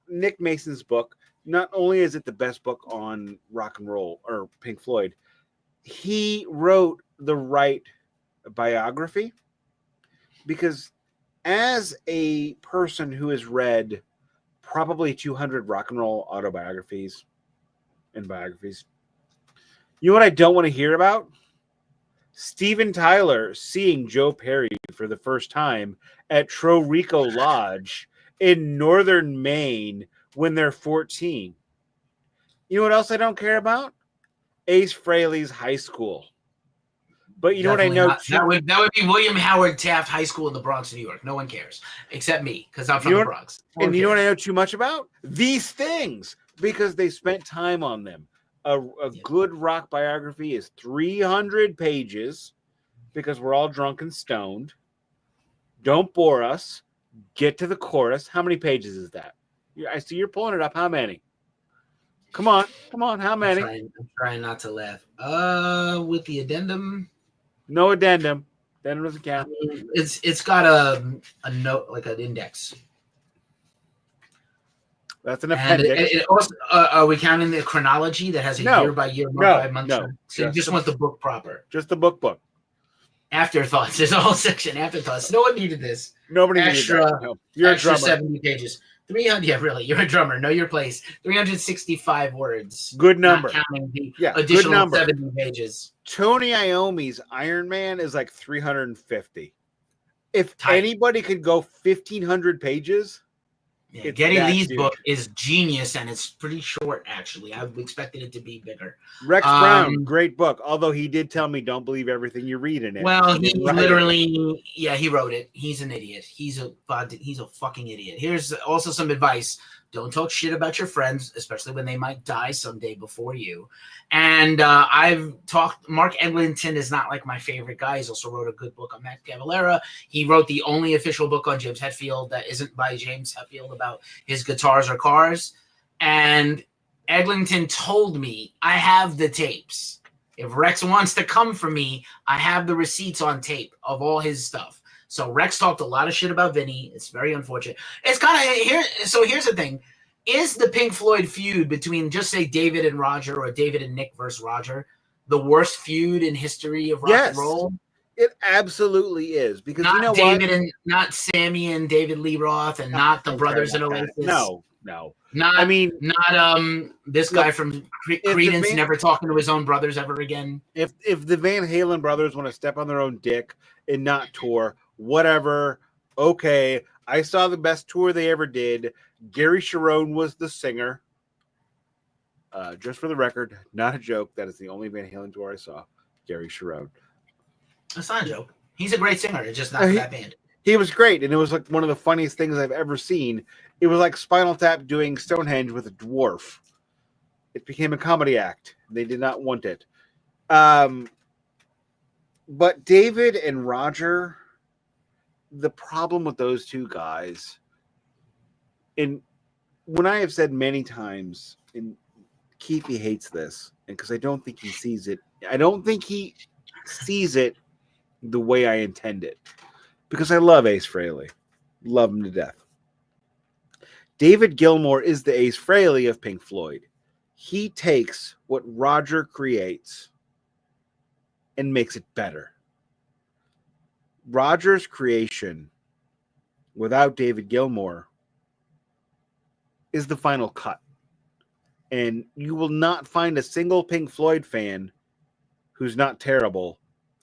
Nick Mason's book. Not only is it the best book on rock and roll or Pink Floyd, he wrote the right biography because as a person who has read probably 200 rock and roll autobiographies and biographies, you know what I don't want to hear about? Steven Tyler seeing Joe Perry for the first time at Trorico Lodge in northern Maine when they're 14. You know what else I don't care about? Ace Frehley's high school. But you Definitely know what I know? That would be William Howard Taft High School in the Bronx, New York. No one cares except me because I'm from the Bronx. And you know what I know too much about? These things because they spent time on them. A good rock biography is 300 pages because we're all drunk and stoned. Don't bore us. Get to the chorus. How many pages is that? Yeah, I see you're pulling it up. How many? Come on. How many? I'm trying not to laugh. With the addendum. No addendum. Addendum doesn't count. It's got a note, like an index. That's an appendix. And it also, are we counting the chronology that has a year by year, month by month? No. So you just want the book proper. Just the book. Afterthoughts. There's a whole section. Afterthoughts. No one needed this. Nobody extra, needed that. No. You're extra a drummer. 70 pages. 300. Yeah, really. You're a drummer. Know your place. 365 words. Good number. Not counting the Yeah, additional 70 pages. Tony Iommi's Iron Man is like 350. If Tight. anybody could go 1,500 pages, yeah, Geddy Lee's book is genius, and it's pretty short, actually. I expected it to be bigger. Rex Brown, great book. Although he did tell me, don't believe everything you read in it. Well, he literally, he wrote it. He's an idiot. He's a fucking idiot. Here's also some advice. Don't talk shit about your friends, especially when they might die someday before you. And I've talked, Mark Eglinton is not like my favorite guy. He's also wrote a good book on Max Cavalera. He wrote the only official book on James Hetfield that isn't by James Hetfield about his guitars or cars. And Eglinton told me, I have the tapes. If Rex wants to come for me, I have the receipts on tape of all his stuff. So Rex talked a lot of shit about Vinny. It's very unfortunate. It's kind of here. So here's the thing. Is the Pink Floyd feud between, just say, David and Roger, or David and Nick versus Roger, the worst feud in history of rock and roll? It absolutely is. Because not you know David what? and not Sammy and David Lee Roth, and not the brothers in Oasis. No. Not, I mean, not this guy from Creedence never talking to his own brothers ever again. If the Van Halen brothers want to step on their own dick and not tour, whatever, okay. I saw the best tour they ever did. Gary Cherone was the singer. Just for the record, not a joke. That is the only Van Halen tour I saw. Gary Cherone. That's not a joke. He's a great singer. It's just not for that band. He was great, and it was like one of the funniest things I've ever seen. It was like Spinal Tap doing Stonehenge with a dwarf. It became a comedy act. They did not want it. But David and Roger, the problem with those two guys, and when I have said many times, and Keefy hates this, and because I don't think he sees it, I don't think he sees it the way I intend it. Because I love Ace Frehley. Love him to death. David Gilmour is the Ace Frehley of Pink Floyd. He takes what Roger creates and makes it better. Roger's creation, without David Gilmour, is the final cut. And you will not find a single Pink Floyd fan who's not terrible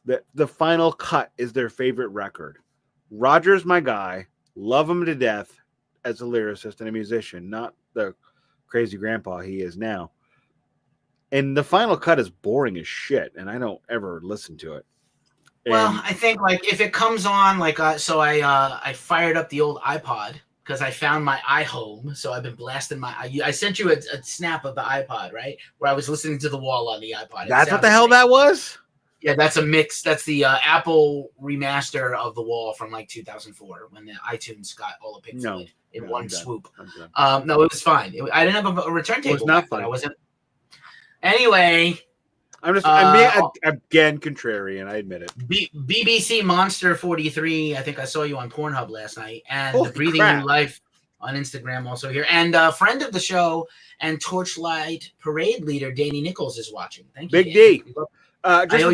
that the final cut is their favorite record. Roger's my guy. Love him to death as a lyricist and a musician, not the crazy grandpa he is now. And the final cut is boring as shit, and I don't ever listen to it. Well, I think like if it comes on, like so I fired up the old iPod because I found my iHome, so I've been blasting I sent you a snap of the iPod, right, where I was listening to The Wall on the iPod. That's what the hell that was? Yeah, that's a mix. That's the Apple remaster of The Wall from like 2004 when the iTunes got all the Pink Floyd in one swoop. No, it was fine. I didn't have a return table. It was not fun. I wasn't. Anyway, I'm again contrarian. I admit it. BBC Monster 43. I think I saw you on Pornhub last night, and the Breathing New Life on Instagram also here. And a friend of the show and Torchlight Parade leader Danny Nichols is watching. Thank you, Big D. Just for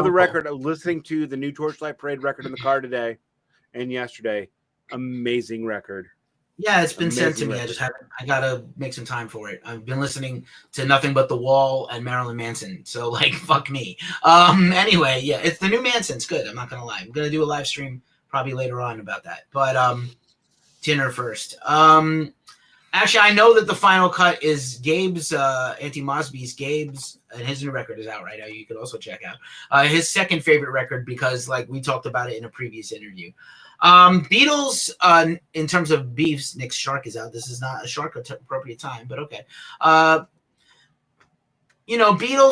the record, I'm listening to the new Torchlight Parade record in the car today and yesterday. Amazing record. Yeah, it's been sent to me. I gotta make some time for it. I've been listening to nothing but The Wall and Marilyn Manson. So like, fuck me. Anyway, yeah, it's the new Manson. It's good. I'm not gonna lie. I'm gonna do a live stream probably later on about that. But dinner first. Actually, I know that the final cut is Gabe's, Auntie Mosby's Gabe's, and his new record is out right now. You can also check out his second favorite record because, like, we talked about it in a previous interview. Beatles, in terms of beefs, Nick's Shark is out. This is not a Shark appropriate time, but okay. Beatles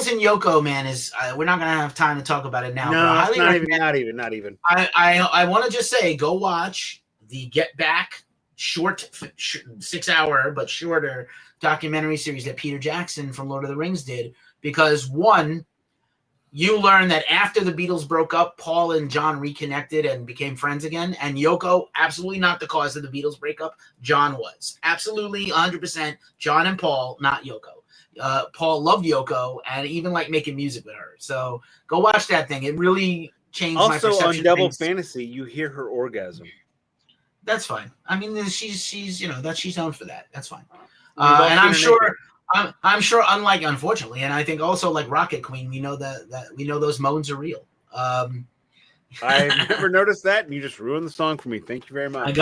and Yoko, man, is we're not gonna have time to talk about it now. No, not even. I want to just say, go watch the Get Back short 6-hour but shorter documentary series that Peter Jackson from Lord of the Rings did, because one, you learn that after the Beatles broke up, Paul and John reconnected and became friends again. And Yoko, absolutely not the cause of the Beatles breakup. John was. Absolutely 100% John and Paul, not Yoko. Paul loved Yoko and even like making music with her. So go watch that thing. It really changed my perception. Also on Double Fantasy, you hear her orgasm. That's fine. I mean, she's that she's known for that. That's fine. And I'm sure. I'm sure, unlike, unfortunately, and I think also like Rocket Queen, we know that we know those moans are real. I've never noticed that, and you just ruined the song for me. Thank you very much.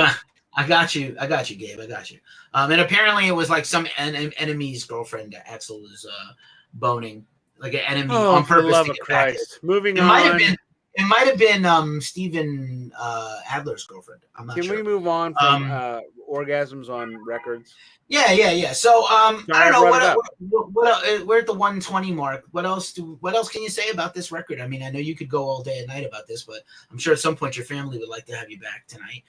I got you, Gabe. I got you. And apparently it was like some enemy's girlfriend that Axel was boning, like an enemy on purpose. For the love of Christ. Moving on. It might have been Steven Adler's girlfriend. I'm not sure. Can we move on from orgasms on records? Yeah. So I don't know what we're at the 120 mark. What else can you say about this record? I mean, I know you could go all day and night about this, but I'm sure at some point your family would like to have you back tonight.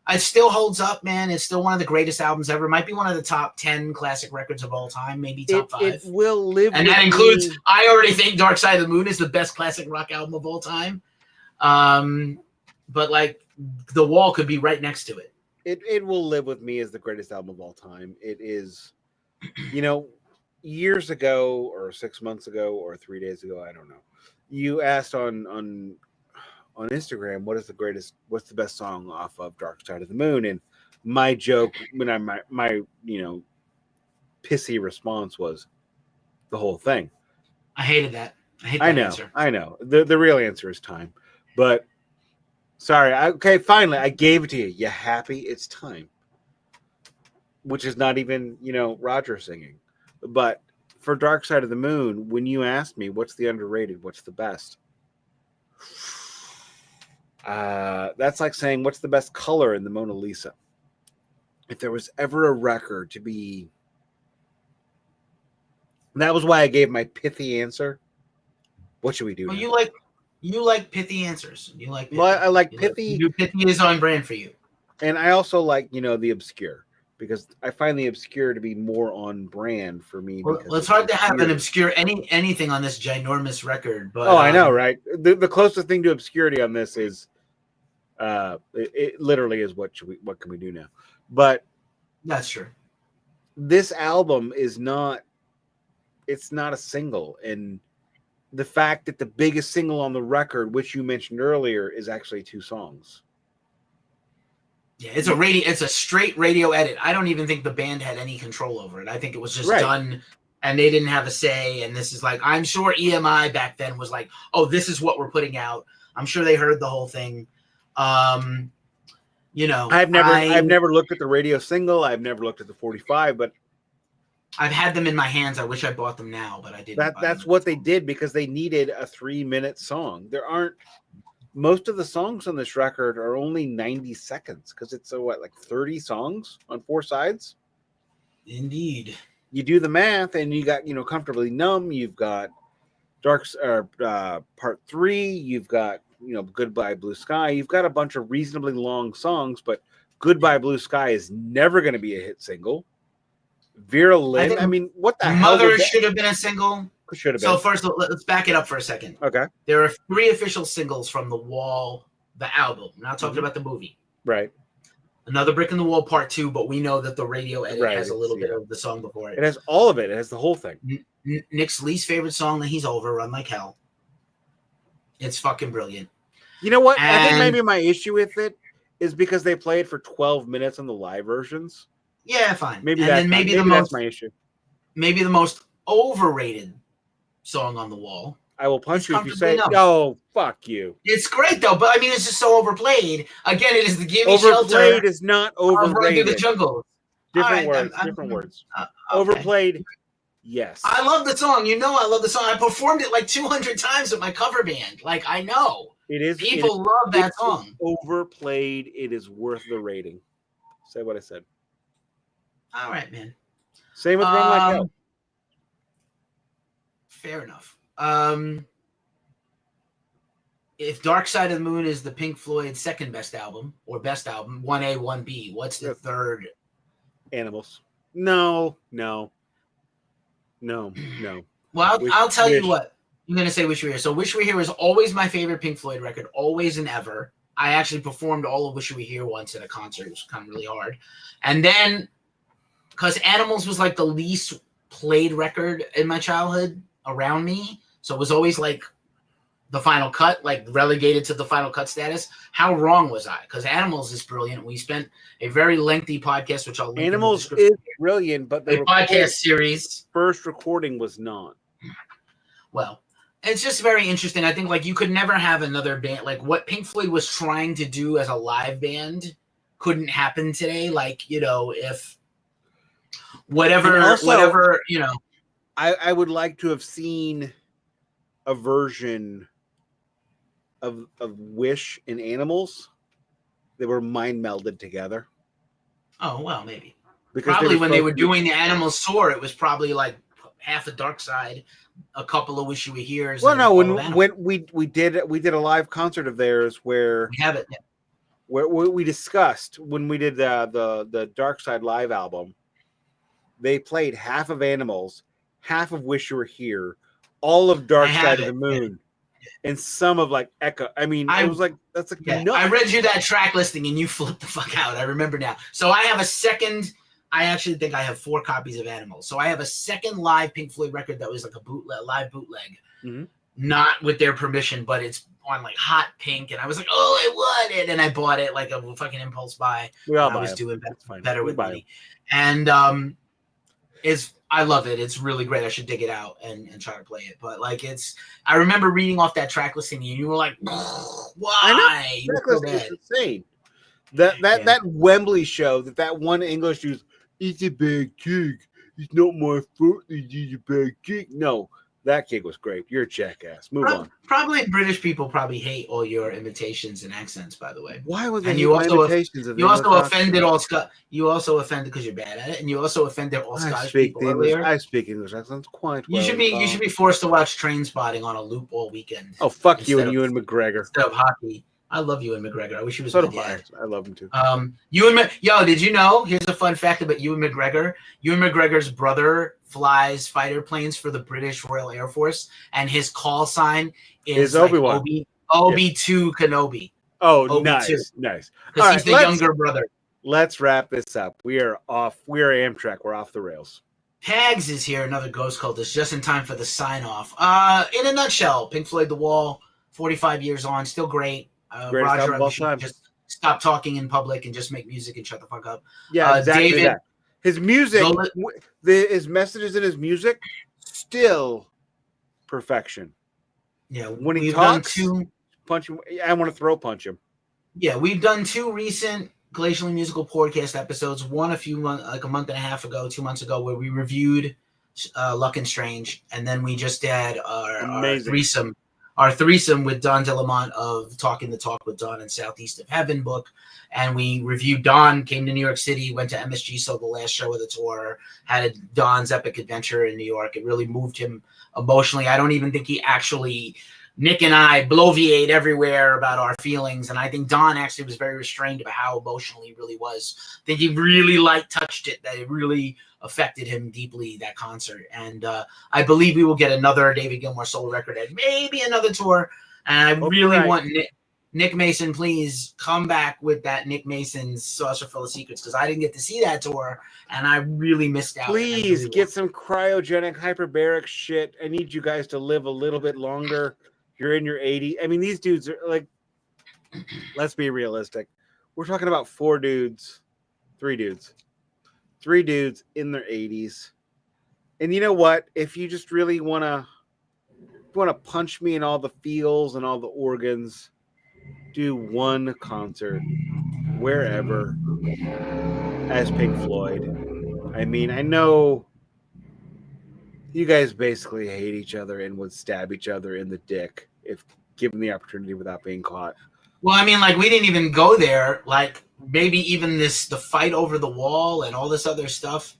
It still holds up, man. It's still one of the greatest albums ever. It might be one of the top 10 classic records of all time, maybe top 5. It will live, and that includes. I already think Dark Side of the Moon is the best classic rock album of all time. But like The Wall could be right next to it. It will live with me as the greatest album of all time. It is, years ago or 6 months ago or 3 days ago, I don't know. You asked on Instagram, what's the best song off of Dark Side of the Moon? And my joke, my pissy response was the whole thing. I hated that. I know. Answer. I know. The real answer is Time, but. Sorry. Okay, finally, I gave it to you. You happy? It's Time. Which is not even, Roger singing. But for Dark Side of the Moon, when you asked me what's the underrated, what's the best? That's like saying what's the best color in the Mona Lisa? If there was ever a record to be... That was why I gave my pithy answer. What should we do? Well, now? You like pithy answers. You like pithy. Well, I like pithy. Pithy is on brand for you. And I also like, the obscure, because I find the obscure to be more on brand for me. Well, it's hard to have an obscure anything on this ginormous record. But I know, right? The closest thing to obscurity on this is, it literally is what can we do now? But that's true. This album is not. It's not a single, and the fact that the biggest single on the record, which you mentioned earlier, is actually 2 songs. Yeah, it's a straight radio edit. I don't even think the band had any control over it. I think it was just done and they didn't have a say. And this is like, I'm sure EMI back then was like, oh, this is what we're putting out. I'm sure they heard the whole thing. I've never looked at the radio single. I've never looked at the 45, but I've had them in my hands. I wish I bought them now, but I didn't. That's what they did because they needed a 3-minute song. Most of the songs on this record are only 90 seconds because it's 30 songs on 4 sides. Indeed. You do the math and you got, Comfortably Numb. You've got Part 3. You've got, Goodbye Blue Sky. You've got a bunch of reasonably long songs, but Goodbye Blue Sky is never going to be a hit single. Vera Lynn. I mean, what the hell? Mother should have been a single. Should have been. So first, let's back it up for a second. Okay. There are 3 official singles from The Wall, the album. I'm not talking about the movie. Right. Another Brick in the Wall Part 2, but we know that the radio edit has a little bit of the song before it. It has all of it. It has the whole thing. Nick's least favorite song that he's over, Run Like Hell. It's fucking brilliant. You know what? I think maybe my issue with it is because they play it for 12 minutes on the live versions. Yeah, fine. Maybe that's my issue. Maybe the most overrated song on The Wall. I will punch you if you say, "No, fuck you." It's great though, but I mean, it's just so overplayed. Again, it is the Give Me Overplayed Shelter. Overplayed is not overrated. The Jungle. Different words. Okay. Overplayed. Yes. I love the song. I love the song. I performed it like 200 times with my cover band. Like I know. It is. People love that song. Overplayed. It is worth the rating. Say what I said. All right, man. Same with Run Like Hell. Fair enough. if Dark Side of the Moon is the Pink Floyd second best album or best album, 1A, 1B, what's the third? Animals. No. Well, I'll tell you what. I'm going to say Wish You Were Here. So Wish You Were Here is always my favorite Pink Floyd record, always and ever. I actually performed all of Wish You Were Here once at a concert. It was kind of really hard. And then, because Animals was like the least played record in my childhood around me, so it was always like the final cut, like relegated to the final cut status. How wrong was I? Because Animals is brilliant. We spent a very lengthy podcast, which I'll link Animals is brilliant, but the podcast series first recording was not. Well, it's just very interesting. I think like you could never have another band like what Pink Floyd was trying to do as a live band couldn't happen today. Like, you know, if whatever, you know, I would like to have seen a version of Wish and Animals. They were mind melded together. Oh, well, maybe. Because probably when they were doing the Animals tour, it was probably like half a Dark Side, a couple of Wish You Were Here. Well, no, when we did a live concert of theirs where we have it, yeah. where we discussed when we did the Dark Side live album, they played half of Animals, half of Wish You Were Here, all of Dark Side of the Moon, and some of like Echo. I mean, it was like that's like nuts. I read you that track listing and you flipped the fuck out. I remember now. So I have a second. I actually think I have 4 copies of Animals. So I have a second live Pink Floyd record that was like a live bootleg, not with their permission, but it's on like Hot Pink. And I was like, oh, I want it. And I bought it like a fucking impulse buy. I was doing better with money. And I love it. It's really great. I should dig it out and try to play it. But like I remember reading off that track listing and you were like, why? I know. Track listing is insane. That Wembley show that one English dude, it's a bad gig. It's not my fault that it's a bad gig. No, that gig was great. You're a jackass. Move on. Probably British people probably hate all your imitations and accents, by the way. Why would they hate my imitations of you also offended all Scott. You also offended because you're bad at it, and you also offended all Scottish people earlier. I speak English accents quite well. You should be forced to watch Train Spotting on a loop all weekend. Oh, fuck you and Ewan McGregor. Instead of hockey. I love Ewan McGregor. I wish he was so my dad. I love him too. Did you know? Here's a fun fact about Ewan McGregor. Ewan McGregor's brother flies fighter planes for the British Royal Air Force, and his call sign is like Obi-Wan. Obi-2 Kenobi. Oh, Obi-2. Nice. Because he's the younger brother. Let's wrap this up. We are off. We are Amtrak. We're off the rails. Pags is here, another ghost cultist, just in time for the sign-off. In a nutshell, Pink Floyd The Wall, 45 years on, still great. Roger, I wish you just stop talking in public and just make music and shut the fuck up. Yeah, exactly. David, his music, his messages in his music, still perfection. Yeah, when he talks, punch him. I want to throw punch him. Yeah, we've done 2 recent Glacially Musical podcast episodes. One a month and a half ago, 2 months ago, where we reviewed Luck and Strange, and then we just did our threesome. Our threesome with Don DeLamont of Talking the Talk with Don and Southeast of Heaven book. And we reviewed Don, came to New York City, went to MSG, so the last show of the tour, had Don's epic adventure in New York. It really moved him emotionally. I don't even think he actually, Nick and I bloviate everywhere about our feelings. And I think Don actually was very restrained about how emotional he really was. I think he really touched it, that it really affected him deeply, that concert. And I believe we will get another David Gilmour solo record and maybe another tour. And I really want Nick Mason, please come back with that Nick Mason's Saucer Full of Secrets, because I didn't get to see that tour and I really missed out. Please really get some cryogenic hyperbaric shit. I need you guys to live a little bit longer. You're in your 80s. I mean, these dudes are like, let's be realistic. We're talking about 3 dudes in their 80s. And you know what? If you just really want to punch me in all the feels and all the organs, do one concert wherever as Pink Floyd. I mean, I know you guys basically hate each other and would stab each other in the dick if given the opportunity without being caught. Well, I mean, like, we didn't even go there. Like, maybe even the fight over the wall and all this other stuff.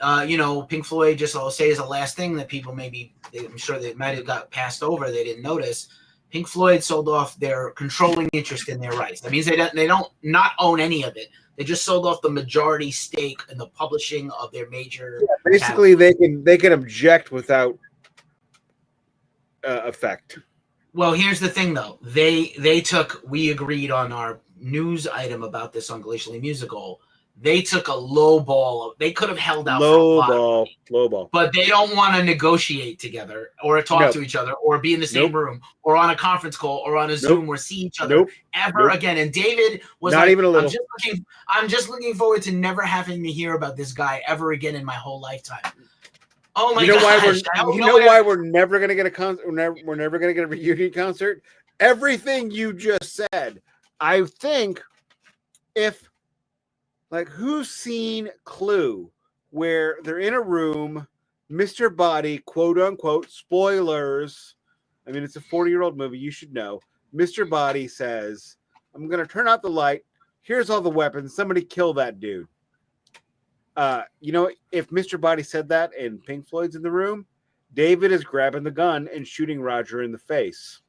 Pink Floyd, just I'll say, is the last thing that people I'm sure they might have got passed over. They didn't notice. Pink Floyd sold off their controlling interest in their rights. That means they don't not own any of it. They just sold off the majority stake in the publishing of their major. Yeah, basically, they can object without effect. Well, here's the thing, though. We agreed on our news item about this on Glacially Musical. They took a low ball. They could have held out for a lot of money, but they don't want to negotiate together or talk to each other or be in the same room or on a conference call or on a Zoom or see each other ever again. And David was not even a little. I'm just looking forward to never having to hear about this guy ever again in my whole lifetime. Oh my gosh! Why we're never gonna get a concert? We're never gonna get a reunion concert. Everything you just said, I think, if like who's seen Clue, where they're in a room, Mr. Body, quote unquote, spoilers. I mean, it's a 40-year-old movie. You should know. Mr. Body says, "I'm gonna turn out the light. Here's all the weapons. Somebody kill that dude." If Mr. Body said that and Pink Floyd's in the room, David is grabbing the gun and shooting Roger in the face.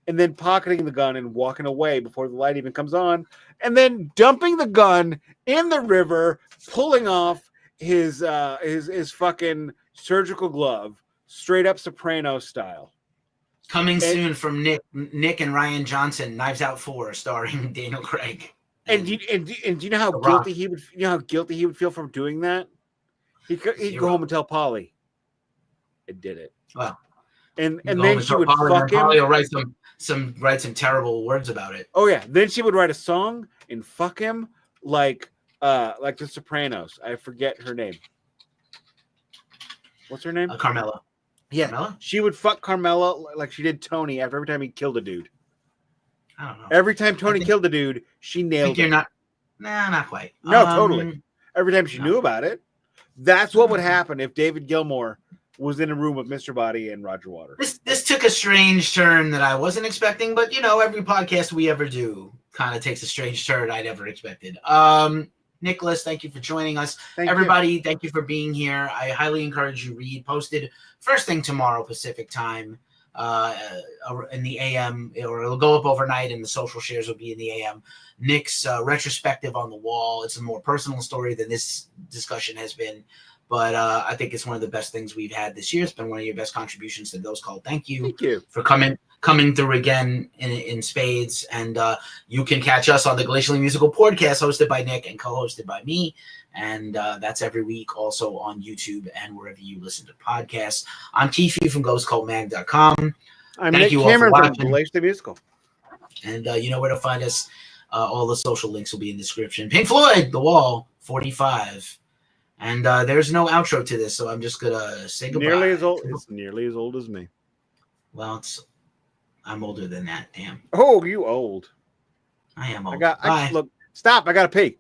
And then pocketing the gun and walking away before the light even comes on. And then dumping the gun in the river, pulling off his fucking surgical glove, straight up Soprano style. Coming soon from Nik and Ryan Johnson, Knives Out 4, starring Daniel Craig. And do you know how guilty he would? You know how guilty he would feel from doing that? He'd go home and tell Polly, "I did it." Well, and then she would fuck him. Polly will write some terrible words about it. Oh yeah, then she would write a song and fuck him like the Sopranos. I forget her name. What's her name? Carmela. Yeah, Carmela? She would fuck Carmela like she did Tony after every time he killed a dude. I don't know. Every time Tony killed a dude, she nailed it. Not quite. No, totally. Every time she knew about it. That's what would happen if David Gilmour was in a room with Mr. Body and Roger Waters. This took a strange turn that I wasn't expecting, but every podcast we ever do kind of takes a strange turn I never expected. Nicholas, thank you for joining us. Everybody, thank you for being here. I highly encourage you read. Posted first thing tomorrow Pacific time. In the AM, or it'll go up overnight and the social shares will be in the AM. Nik's retrospective on the wall. It's a more personal story than this discussion has been, but I think it's one of the best things we've had this year. It's been one of your best contributions to Ghost Cult. Thank you for coming through again in spades. And you can catch us on the Glacially Musical podcast hosted by Nik and co-hosted by me. And that's every week also on YouTube and wherever you listen to podcasts. I'm Keefy from ghostcultmag.com. I'm Nik Cameron from Glacially Musical. And you know where to find us. All the social links will be in the description. Pink Floyd, The Wall, 45. And there's no outro to this, so I'm just going to say goodbye. It's nearly as old as me. Well, I'm older than that. Damn. Oh, you old. I am old. Look, stop. I got to pee.